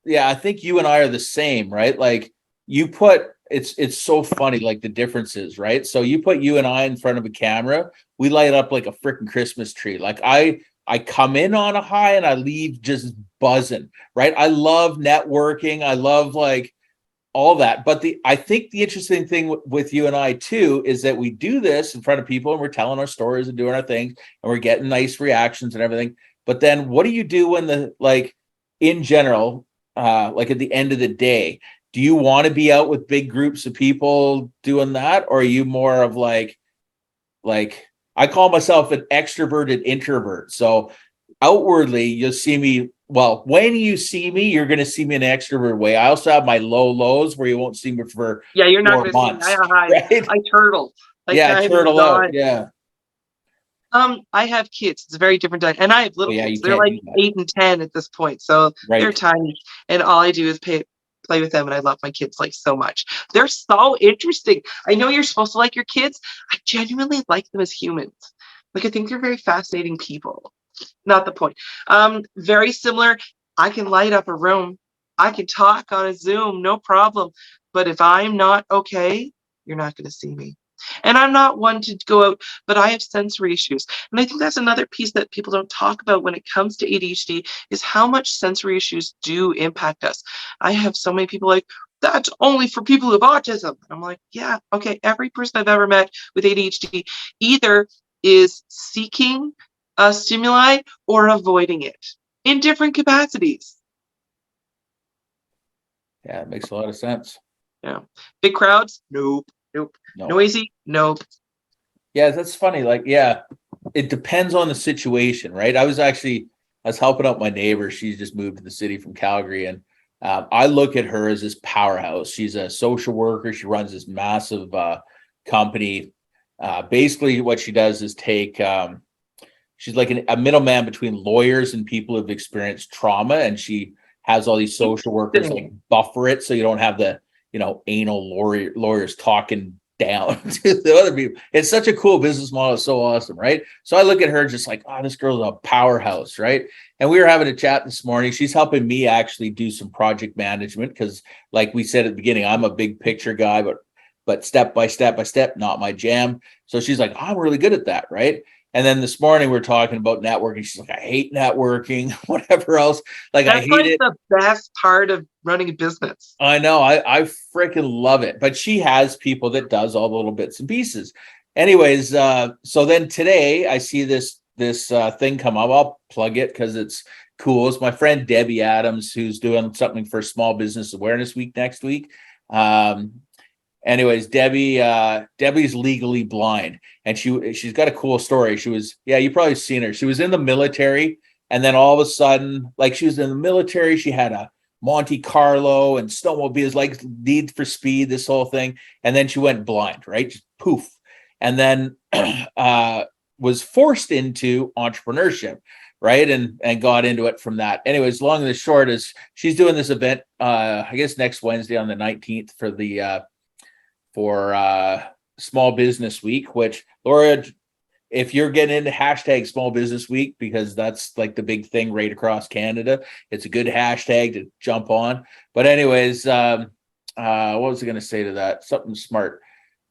yeah, I think you and I are the same, right? Like you put it's so funny, like the differences, right? So you put you and I in front of a camera, we light up like a freaking Christmas tree. Like I come in on a high and I leave just buzzing, right? I love networking. I love like all that. But I think the interesting thing with you and I too is that we do this in front of people and we're telling our stories and doing our things and we're getting nice reactions and everything. But then what do you do when in general, like at the end of the day, do you want to be out with big groups of people doing that? Or are you more of like I call myself an extroverted introvert. So outwardly, you'll see me. Well, when you see me, you're going to see me in an extrovert way. I also have my lows where you won't see me for Yeah, you're not 4 going to see me. months, I right? I turtle. Like Yeah, I'm turtle out. not. Yeah. I have kids. It's a very different and I have Oh, little yeah, kids. you They're can't like do that. 8 and 10 at this point, so they're Right. tiny. And all I do is play with them, and I love my kids like so much. They're so interesting. I know you're supposed to like your kids. I genuinely like them as humans. Like I think they're very fascinating people. Not the point. Very similar. I can light up a room. I can talk on a Zoom, no problem. But if I'm not okay, you're not going to see me. And I'm not one to go out, but I have sensory issues. And I think that's another piece that people don't talk about when it comes to ADHD is how much sensory issues do impact us. I have so many people like, that's only for people who have autism. I'm like, yeah, okay. Every person I've ever met with ADHD either is seeking stimuli or avoiding it in different capacities. Yeah, it makes a lot of sense. Yeah. Big crowds? Nope. Nope. No. Noisy? Nope. Yeah, that's funny. Like, yeah, it depends on the situation, right? I was helping out my neighbor. She's just moved to the city from Calgary, and I look at her as this powerhouse. She's a social worker. She runs this massive company. Basically, what she does is she's like a middleman between lawyers and people who've experienced trauma, and she has all these social workers like buffer it so you don't have the anal lawyers talking down to the other people. It's such a cool business model. It's so awesome, right? So I look at her just like, oh, this girl's a powerhouse, right? And we were having a chat this morning. She's helping me actually do some project management because, like we said at the beginning, I'm a big picture guy, but step by step, not my jam. So she's like, I'm really good at that, right? And then this morning we're talking about networking. She's like, I hate networking, whatever else. Like I That's hate like it. the best part of running a business. I know. I freaking love it. But she has people that does all the little bits and pieces. Anyways, so then today I see this thing come up. I'll plug it because it's cool. It's my friend Debbie Adams who's doing something for Small Business Awareness Week next week. Anyways, Debbie's legally blind, and she's got a cool story. You probably seen her. She was in the military, and then all of a sudden, like she was in the military, she had a Monte Carlo and snowmobiles, like Need for Speed, this whole thing, and then she went blind, right? Just poof, and then was forced into entrepreneurship, right? And got into it from that. Anyways, long and the short is she's doing this event, I guess next Wednesday on the 19th for Small Business Week, which Laura, if you're getting into hashtag Small Business Week, because that's like the big thing right across Canada, it's a good hashtag to jump on. But anyways, what was I going to say to that? Something smart.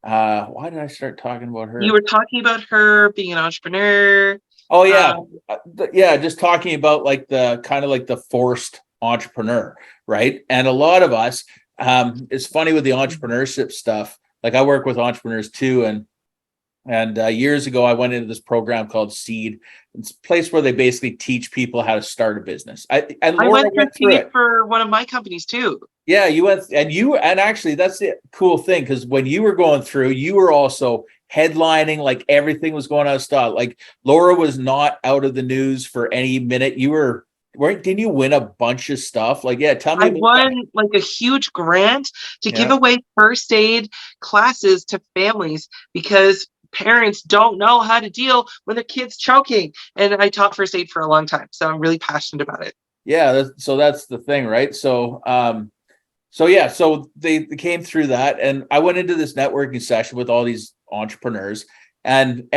Why did I start talking about her? You were talking about her being an entrepreneur. Oh yeah. Yeah. Just talking about like the kind of like the forced entrepreneur. Right. And a lot of us, it's funny with the entrepreneurship stuff. Like I work with entrepreneurs too. And years ago, I went into this program called Seed. It's a place where they basically teach people how to start a business. And I Laura went through through it. for one of my companies too. Yeah, and actually that's the cool thing because when you were going through, you were also headlining, like everything was going out of style. Like Laura was not out of the news for any minute. Didn't you win a bunch of stuff? Like, yeah, tell me I about that. won like a huge grant to give Yeah. away first aid classes to families because parents don't know how to deal when their kid's choking. And I taught first aid for a long time, so I'm really passionate about it. Yeah, so that's the thing, right? So they came through that, and I went into this networking session with all these entrepreneurs, and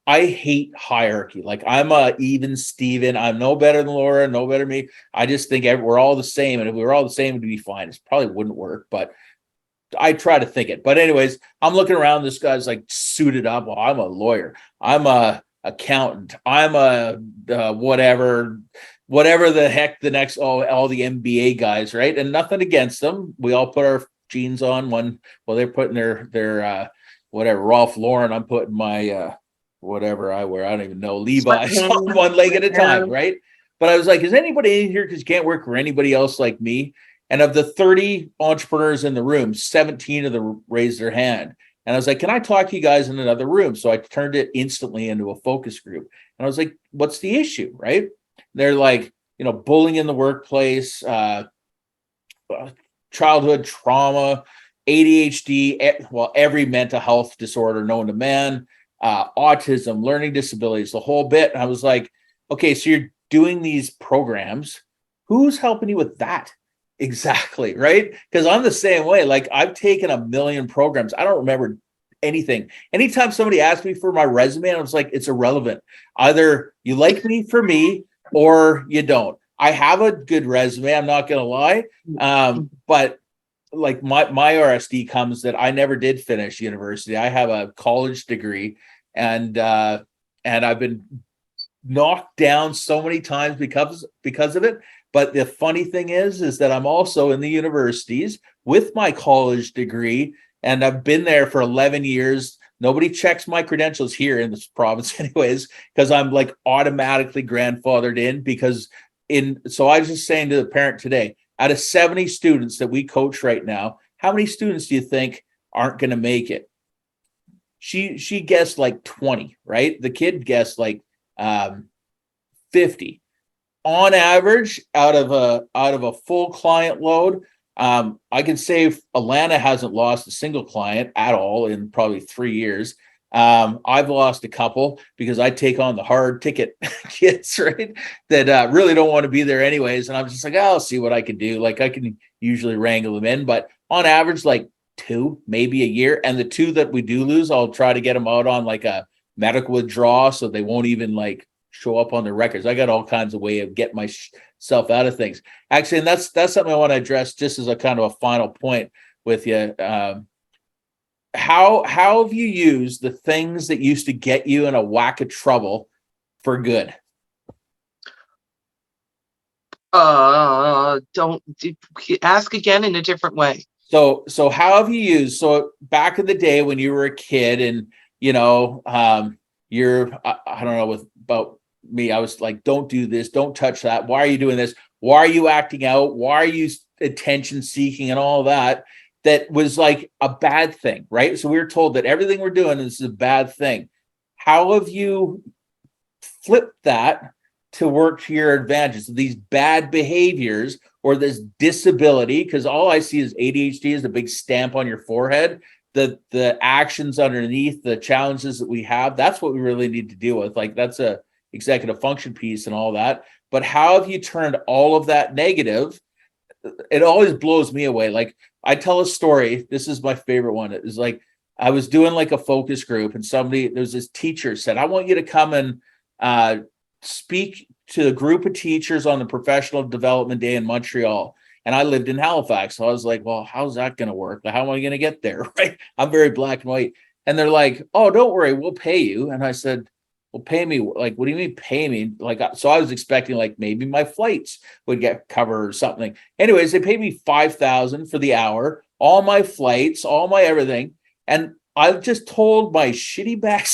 I hate hierarchy. Like I'm a even Steven. I'm no better than Laura, no better than me. I just think we're all the same, and if we were all the same, it'd be fine. It probably wouldn't work, but I try to think it. But anyways, I'm looking around. This guy's like suited up. Well, I'm a lawyer. I'm a accountant. I'm a whatever the heck the next all the MBA guys, right? And nothing against them. We all put our jeans on one. Well, they're putting their whatever Ralph Lauren. I'm putting my whatever I wear. I don't even know, Levi's on one leg at a time, right? But I was like, is anybody in here because you can't work for anybody else like me? And of the 30 entrepreneurs in the room, 17 of them raised their hand. And I was like, can I talk to you guys in another room? So I turned it instantly into a focus group. And I was like, what's the issue, right? They're like, bullying in the workplace, childhood trauma, ADHD, well, every mental health disorder known to man, autism, learning disabilities, the whole bit. And I was like, okay, so you're doing these programs. Who's helping you with that? Exactly, right? Because I'm the same way. Like, I've taken a million programs. I don't remember anything. Anytime somebody asked me for my resume, I was like, it's irrelevant. Either you like me for me or you don't. I have a good resume, I'm not going to lie. But like my RSD comes that I never did finish university. I have a college degree, and I've been knocked down so many times because of it. But the funny thing is that I'm also in the universities with my college degree, and I've been there for 11 years. Nobody checks my credentials here in this province anyways, because I'm like automatically grandfathered in so I was just saying to the parent today, out of 70 students that we coach right now, how many students do you think aren't going to make it? She guessed like 20, right? The kid guessed like 50. On average, out of a full client load, I can say Alana hasn't lost a single client at all in probably 3 years. I've lost a couple because I take on the hard ticket kids, right? That really don't want to be there anyways. And I'm just like, I'll see what I can do. Like, I can usually wrangle them in, but on average, like 2, maybe a year. And the 2 that we do lose, I'll try to get them out on like a medical withdrawal so they won't even like show up on their records. I got all kinds of way of getting myself out of things. Actually, and that's something I want to address just as a kind of a final point with you. How have you used the things that used to get you in a whack of trouble for good? Don't ask again in a different way. So how have you used, so back in the day when you were a kid and, you're, I don't know about me, I was like, don't do this, don't touch that. Why are you doing this? Why are you acting out? Why are you attention seeking and all that? That was like a bad thing, right? So we were told that everything we're doing is a bad thing. How have you flipped that to work to your advantage? These bad behaviors or this disability, because all I see is ADHD is the big stamp on your forehead. The actions underneath, the challenges that we have, that's what we really need to deal with. Like, that's a executive function piece and all that. But how have you turned all of that negative? It always blows me away. Like, I tell a story. This is my favorite one. It was like, I was doing like a focus group and there's this teacher said, I want you to come and speak to a group of teachers on the professional development day in Montreal. And I lived in Halifax. So I was like, well, how's that going to work? How am I going to get there? Right. I'm very black and white. And they're like, oh, don't worry, we'll pay you. And I said, well, pay me. Like, what do you mean pay me? Like, so I was expecting like maybe my flights would get covered or something. Anyways, they paid me $5,000 for the hour, all my flights, all my everything. And I just told my shitty back,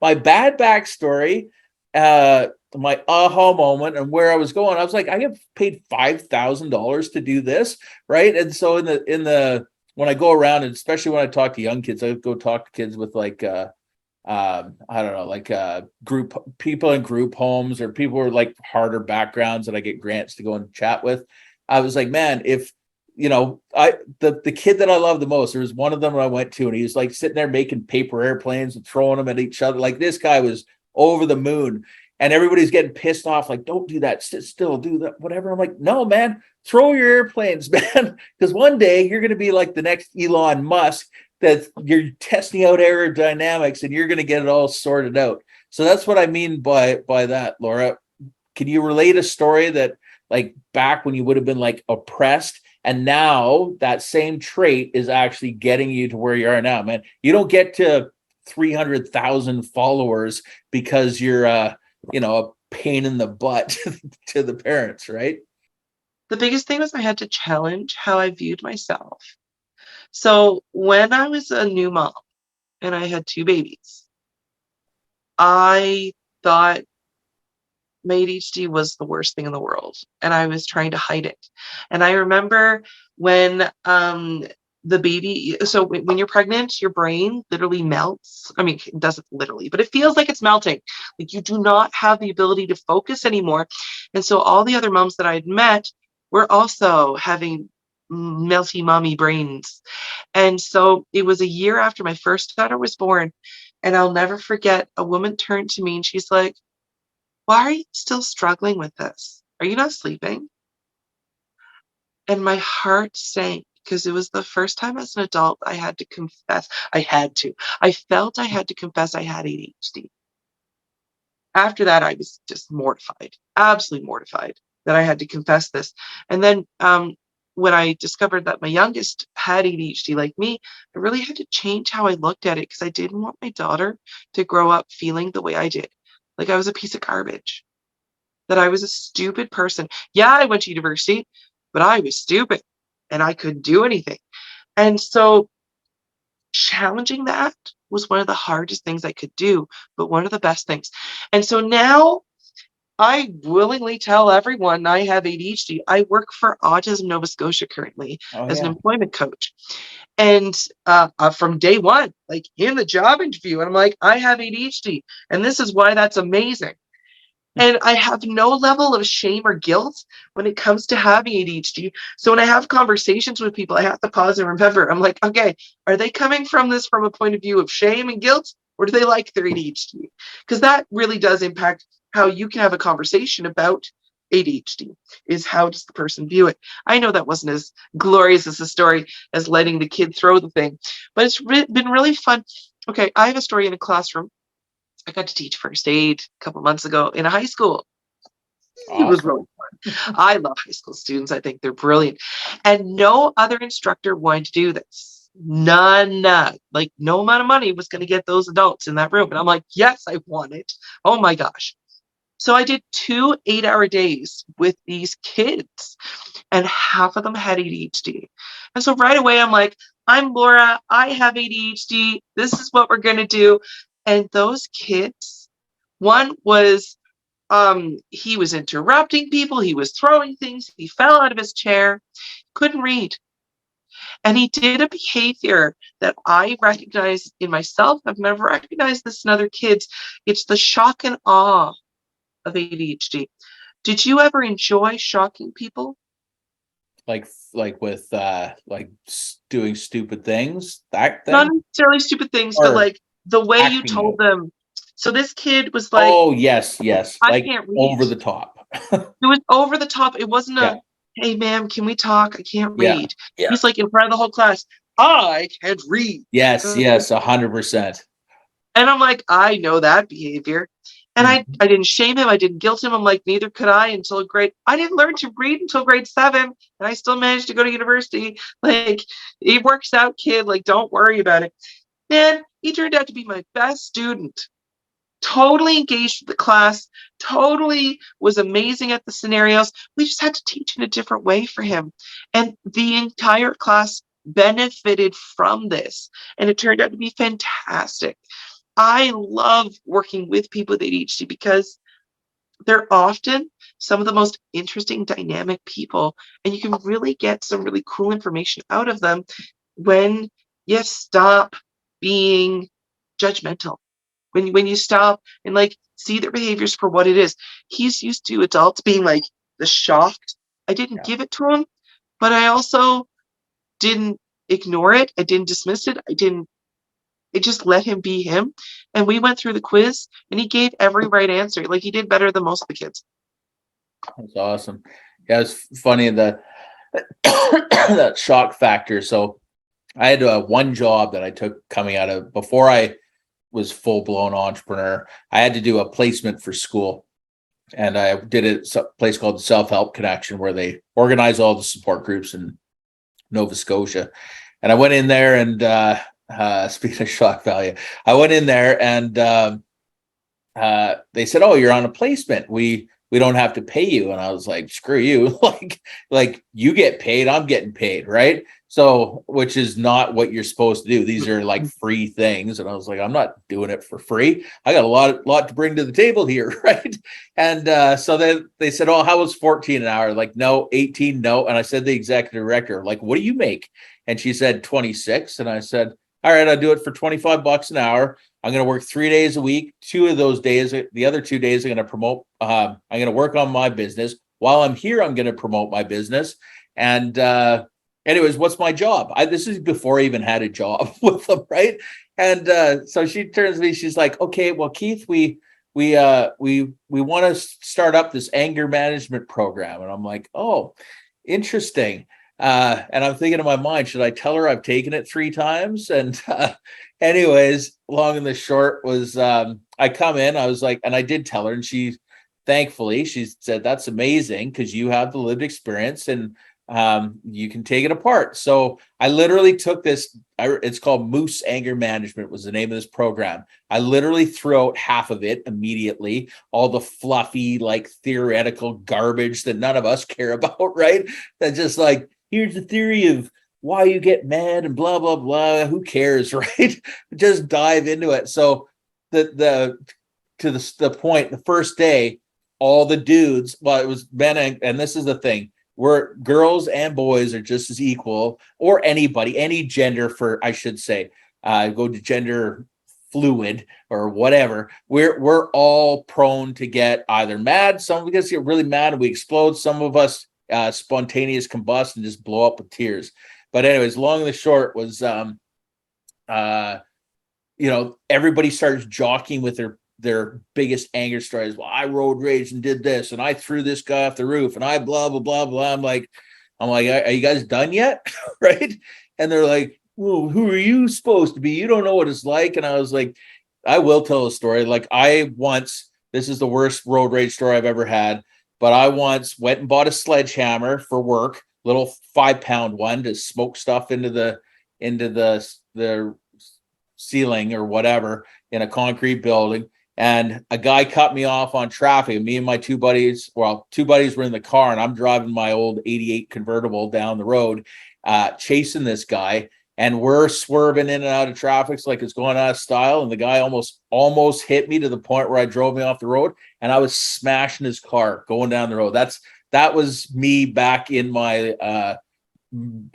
my bad backstory, my aha moment and where I was going. I was like, I get paid $5,000 to do this, right? And so in the when I go around, and especially when I talk to young kids, I go talk to kids with like I don't know, like group people in group homes or people who are like harder backgrounds that I get grants to go and chat with. I was like, man, if the kid that I love the most, there was one of them I went to and he was like sitting there making paper airplanes and throwing them at each other. Like, this guy was over the moon. And everybody's getting pissed off, like, don't do that, sit still, do that, whatever. I'm like, no, man, throw your airplanes, man. Because one day you're going to be like the next Elon Musk, that you're testing out aerodynamics and you're going to get it all sorted out. So that's what I mean by that, Laura. Can you relate a story that, like, back when you would have been like oppressed And now that same trait is actually getting you to where you are now, man. You don't get to 300,000 followers because you're a pain in the butt to the parents, right? The biggest thing was I had to challenge how I viewed myself. So when I was a new mom and I had two babies, I thought my ADHD was the worst thing in the world, and I was trying to hide it. And I remember when the baby, so when you're pregnant, your brain literally melts. I mean, it doesn't literally, but it feels like it's melting. Like you do not have the ability to focus anymore. And so all the other moms that I'd met were also having melty mommy brains. And so it was a year after my first daughter was born, and I'll never forget, a woman turned to me and she's like, "Why are you still struggling with this? Are you not sleeping?" And my heart sank because it was the first time as an adult I had to confess. I felt I had to confess I had ADHD. After that, I was just mortified, absolutely mortified that I had to confess this. And then when I discovered that my youngest had ADHD like me, I really had to change how I looked at it because I didn't want my daughter to grow up feeling the way I did, like I was a piece of garbage, that I was a stupid person. Yeah, I went to university, but I was stupid and I couldn't do anything. And so challenging that was one of the hardest things I could do, but one of the best things. And so now I willingly tell everyone I have ADHD. I work for Autism Nova Scotia currently Oh as an yeah. employment coach. And from day one, like in the job interview, and I'm like, I have ADHD. And this is why that's amazing. And I have no level of shame or guilt when it comes to having ADHD. So when I have conversations with people, I have to pause and remember, I'm like, okay, are they coming from this from a point of view of shame and guilt, or do they like their ADHD? Because that really does impact how you can have a conversation about ADHD, is how does the person view it? I know that wasn't as glorious as a story as letting the kid throw the thing, but it's been really fun. Okay, I have a story in a classroom. I got to teach first aid a couple months ago in a high school. It was Awesome. really fun. I love high school students. I think they're brilliant. And no other instructor wanted to do this. None. Like no amount of money was going to get those adults in that room. And I'm like, yes, I want it. Oh my gosh. So I did 2 8-hour days with these kids, and half of them had ADHD. And so right away, I'm like, I'm Laura. I have ADHD. This is what we're going to do. And those kids, one was he was interrupting people, he was throwing things, he fell out of his chair, couldn't read. And he did a behavior that I recognize in myself. I've never recognized this in other kids. It's the shock and awe of ADHD. Did you ever enjoy shocking people? Like with doing stupid things, that Not thing, necessarily stupid things, but or like the way you acting told out. them. So this kid was like, Oh yes, I like can't read. over the top. It was over the top. It wasn't Yeah, a, hey, ma'am, can we talk? I can't yeah, read. yeah. He's like in front of the whole class, I can't read. Yes, 100%. And I'm like, I know that behavior. And I didn't shame him. I didn't guilt him. I'm like, neither could I until I didn't learn to read until grade 7. And I still managed to go to university. Like, it works out, kid. Like, don't worry about it. Man, he turned out to be my best student. Totally engaged with the class, totally was amazing at the scenarios. We just had to teach in a different way for him. And the entire class benefited from this. And it turned out to be fantastic. I love working with people with ADHD because they're often some of the most interesting, dynamic people. And you can really get some really cool information out of them when you stop being judgmental, when you stop and like see their behaviors for what it is. He's used to adults being like the shocked. I didn't Yeah, give it to him, but I also didn't ignore it. I didn't dismiss it. I just let him be him. And we went through the quiz and he gave every right answer. Like he did better than most of the kids. that's awesome. Yeah, it's funny that that shock factor. So I had one job that I took coming out of before I was full blown entrepreneur. I had to do a placement for school, and I did it at a place called the Self Help Connection, where they organize all the support groups and Nova Scotia. And I went in there and speaking of shock value, I went in there and they said, "Oh, you're on a placement. We don't have to pay you." And I was like, "Screw you!" like you get paid, I'm getting paid, right? So, which is not what you're supposed to do. These are like free things, and I was like, "I'm not doing it for free. I got a lot to bring to the table here, right?" And so then they said, "Oh, how was 14 an hour?" Like, no, 18, no. And I said, the executive director, like, "What do you make?" And she said 26, and I said, "All right, I'll do it for $25 an hour. I'm going to work 3 days a week. 2 of those days, the other 2 days, I'm going to promote. I'm going to work on my business. While I'm here, I'm going to promote my business." And anyways, what's my job? This is before I even had a job with them, right? And so she turns to me. She's like, "Okay, well, Keith, we want to start up this anger management program." And I'm like, "Oh, interesting." And I'm thinking in my mind, should I tell her I've taken it 3 times? And anyways, long and the short was I come in, I was like, and I did tell her, and thankfully she said, "That's amazing because you have the lived experience and you can take it apart." So I literally took this, it's called Moose Anger Management was the name of this program. I literally threw out half of it immediately, all the fluffy, like theoretical garbage that none of us care about, right? That's just like, here's the theory of why you get mad and blah, blah, blah. Who cares, right? Just dive into it. So the point, the first day, all the dudes, well, it was men, and this is the thing, where girls and boys are just as equal, or anybody, any gender I should say, go to gender fluid or whatever. We're all prone to get either mad. Some of us get really mad and we explode. Some of us spontaneous combust and just blow up with tears. But anyways, long and the short was, everybody starts jockeying with their biggest anger stories. "Well, I road rage and did this, and I threw this guy off the roof, and I blah blah blah blah." I'm like, "Are you guys done yet?" Right? And they're like, "Well, who are you supposed to be? You don't know what it's like." And I was like, "I will tell a story. Like this is the worst road rage story I've ever had, but I once went and bought a sledgehammer for work, little 5-pound one, to smoke stuff into the ceiling or whatever in a concrete building. And a guy cut me off on traffic. Me and my two buddies were in the car, and I'm driving my old 88 convertible down the road, chasing this guy. And we're swerving in and out of traffic like it's going out of style. And the guy almost hit me to the point where I drove me off the road, and I was smashing his car going down the road. That was me back in my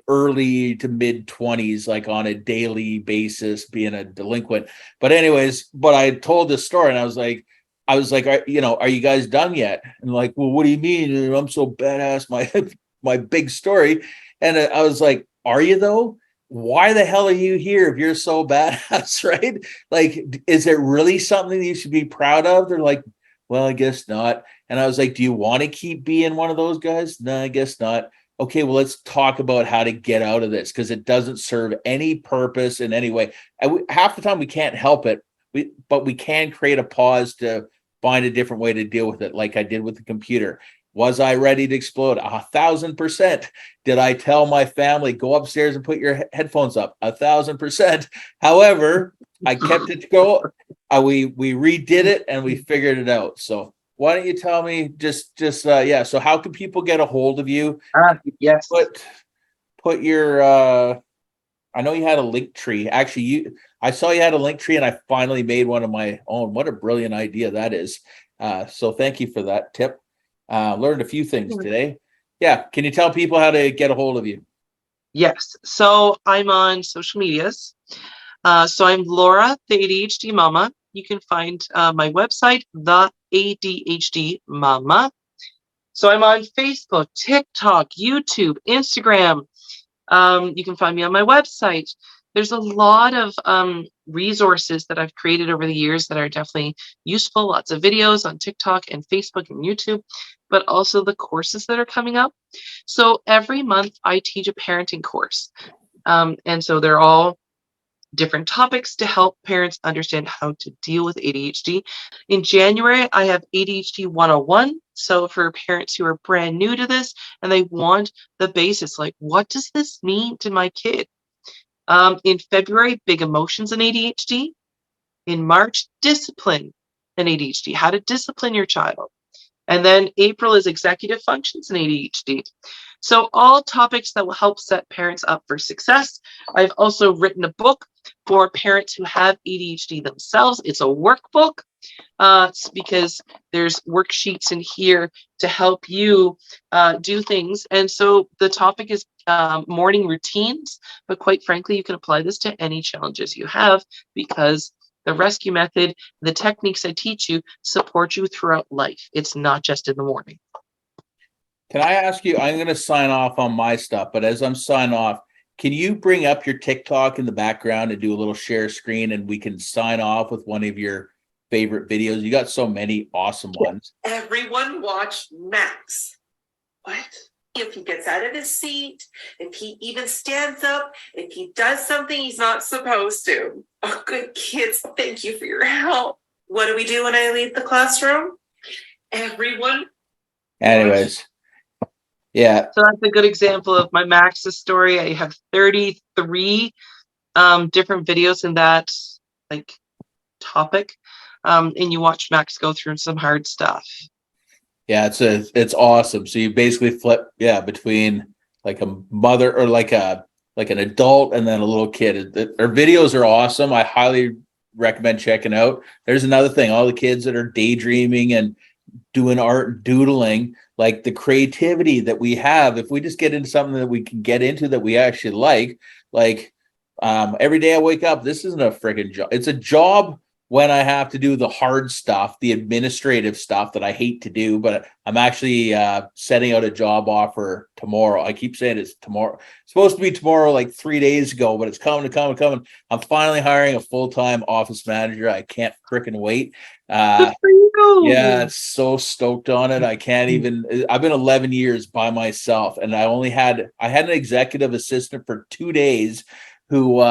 early to mid 20s, like on a daily basis, being a delinquent. But anyways, I told this story, and I was like, "Are you guys done yet?" And like, "Well, what do you mean? I'm so badass, my big story." And I was like, "Are you though? Why the hell are you here if you're so badass?" Right? Like, is it really something you should be proud of? They're like, "Well, I guess not." And I was like, "Do you want to keep being one of those guys?" "No, I guess not." "Okay, well, let's talk about how to get out of this, because it doesn't serve any purpose in any way." Half the time we can't help it, but we can create a pause to find a different way to deal with it, like I did with the computer. Was I ready to explode? 1,000%. Did I tell my family, "Go upstairs and put your headphones up"? 1,000%. However, I kept it to go. We redid it and we figured it out. So why don't you tell me so how can people get a hold of you? Yes. Put your I know you had a link tree. Actually, I saw you had a link tree, and I finally made one of my own. What a brilliant idea that is. So thank you for that tip. Learned a few things today. Yeah. Can you tell people how to get a hold of you? Yes. So I'm on social medias. So I'm Laura, the ADHD Mama. You can find my website, the ADHD Mama. So I'm on Facebook, TikTok, YouTube, Instagram. You can find me on my website. There's a lot of resources that I've created over the years that are definitely useful. Lots of videos on TikTok and Facebook and YouTube, but also the courses that are coming up. So every month I teach a parenting course. And so they're all different topics to help parents understand how to deal with ADHD. In January, I have ADHD 101 So for parents who are brand new to this and they want the basics, like, what does this mean to my kid? In February, big emotions and ADHD. In March, discipline and ADHD, how to discipline your child. And then April is executive functions and ADHD. So all topics that will help set parents up for success. I've also written a book for parents who have ADHD themselves. It's a workbook. It's because there's worksheets in here to help you do things. And so the topic is morning routines, but quite frankly, you can apply this to any challenges you have, because the rescue method, the techniques I teach you, support you throughout life. It's not just in the morning. Can I ask you, I'm going to sign off on my stuff, but as I'm signing off, can you bring up your TikTok in the background and do a little share screen, and we can sign off with one of your favorite videos? You got so many awesome ones. Everyone watch Max. What? If he gets out of his seat, if he even stands up, if he does something he's not supposed to. Oh, good kids, thank you for your help. What do we do when I leave the classroom? Everyone. Anyways. Yeah. So that's a good example of my Max's story. I have 33 different videos in that like topic. And you watch Max go through some hard stuff. Yeah, it's awesome. So you basically flip, between like a mother or like an adult and then a little kid. Our videos are awesome. I highly recommend checking out. There's another thing, all the kids that are daydreaming and doing art and doodling, like the creativity that we have, if we just get into something that we can get into that we actually like every day I wake up, this isn't a freaking job. It's a job when I have to do the hard stuff, the administrative stuff that I hate to do, but I'm actually setting out a job offer tomorrow. I keep saying it's tomorrow. It's supposed to be tomorrow, like 3 days ago, but it's coming. I'm finally hiring a full-time office manager. I can't freaking wait. Good for you. Yeah, so stoked on it. I can't even, I've been 11 years by myself, and I had an executive assistant for 2 days who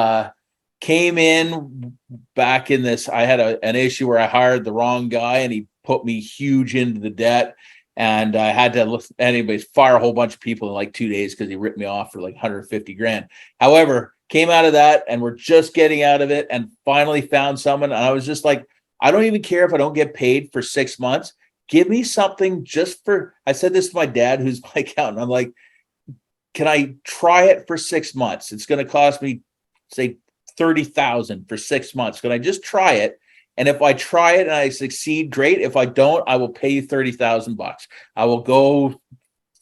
came in back in this. I had an issue where I hired the wrong guy and he put me huge into the debt, and I had to fire a whole bunch of people in like 2 days because he ripped me off for like 150 grand. However, came out of that and we're just getting out of it and finally found someone. And I was just like, I don't even care if I don't get paid for 6 months. Give me something just for, I said this to my dad, who's my accountant. I'm like, can I try it for 6 months? It's going to cost me, say, 30,000 for 6 months. Can I just try it? And if I try it and I succeed, great. If I don't, I will pay you 30,000 bucks. I will go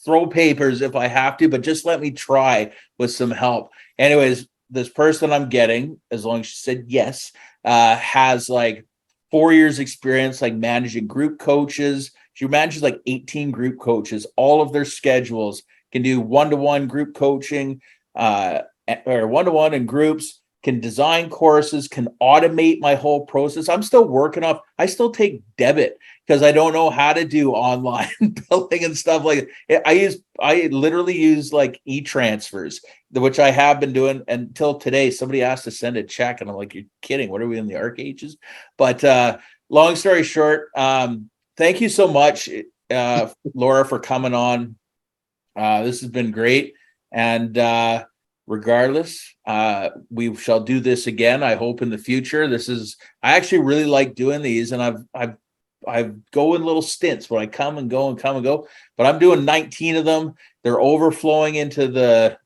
throw papers if I have to, but just let me try with some help. Anyways, this person I'm getting, as long as she said yes, has like 4 years experience, like managing group coaches. She manages like 18 group coaches, all of their schedules, can do one-to-one group coaching, or one-to-one in groups, can design courses, can automate my whole process. I'm still working off. I still take debit because I don't know how to do online billing and stuff like that. I literally use like e-transfers, which I have been doing until today. Somebody asked to send a check and I'm like, you're kidding. What are we in the Arc Ages? But long story short, thank you so much, Laura, for coming on. This has been great. And regardless, we shall do this again. I hope in the future. I actually really like doing these, and I go in little stints where I come and go, but I'm doing 19 of them. They're overflowing into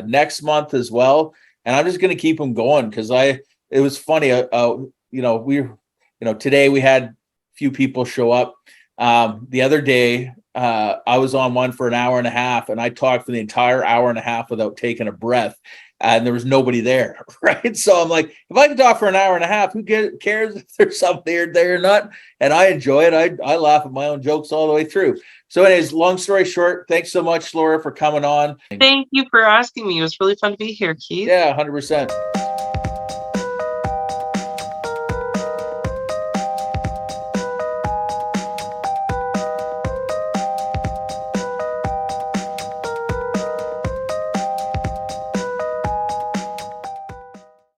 next month as well. And I'm just going to keep them going because it was funny. Today we had a few people show up. The other day, I was on one for an hour and a half, and I talked for the entire hour and a half without taking a breath, and there was nobody there, right? So I'm like, if I can talk for an hour and a half, who cares if there's somebody there or not? And I enjoy it. I laugh at my own jokes all the way through. So anyways, long story short, thanks so much, Laura, for coming on. Thank you for asking me. It was really fun to be here, Keith. Yeah, 100%.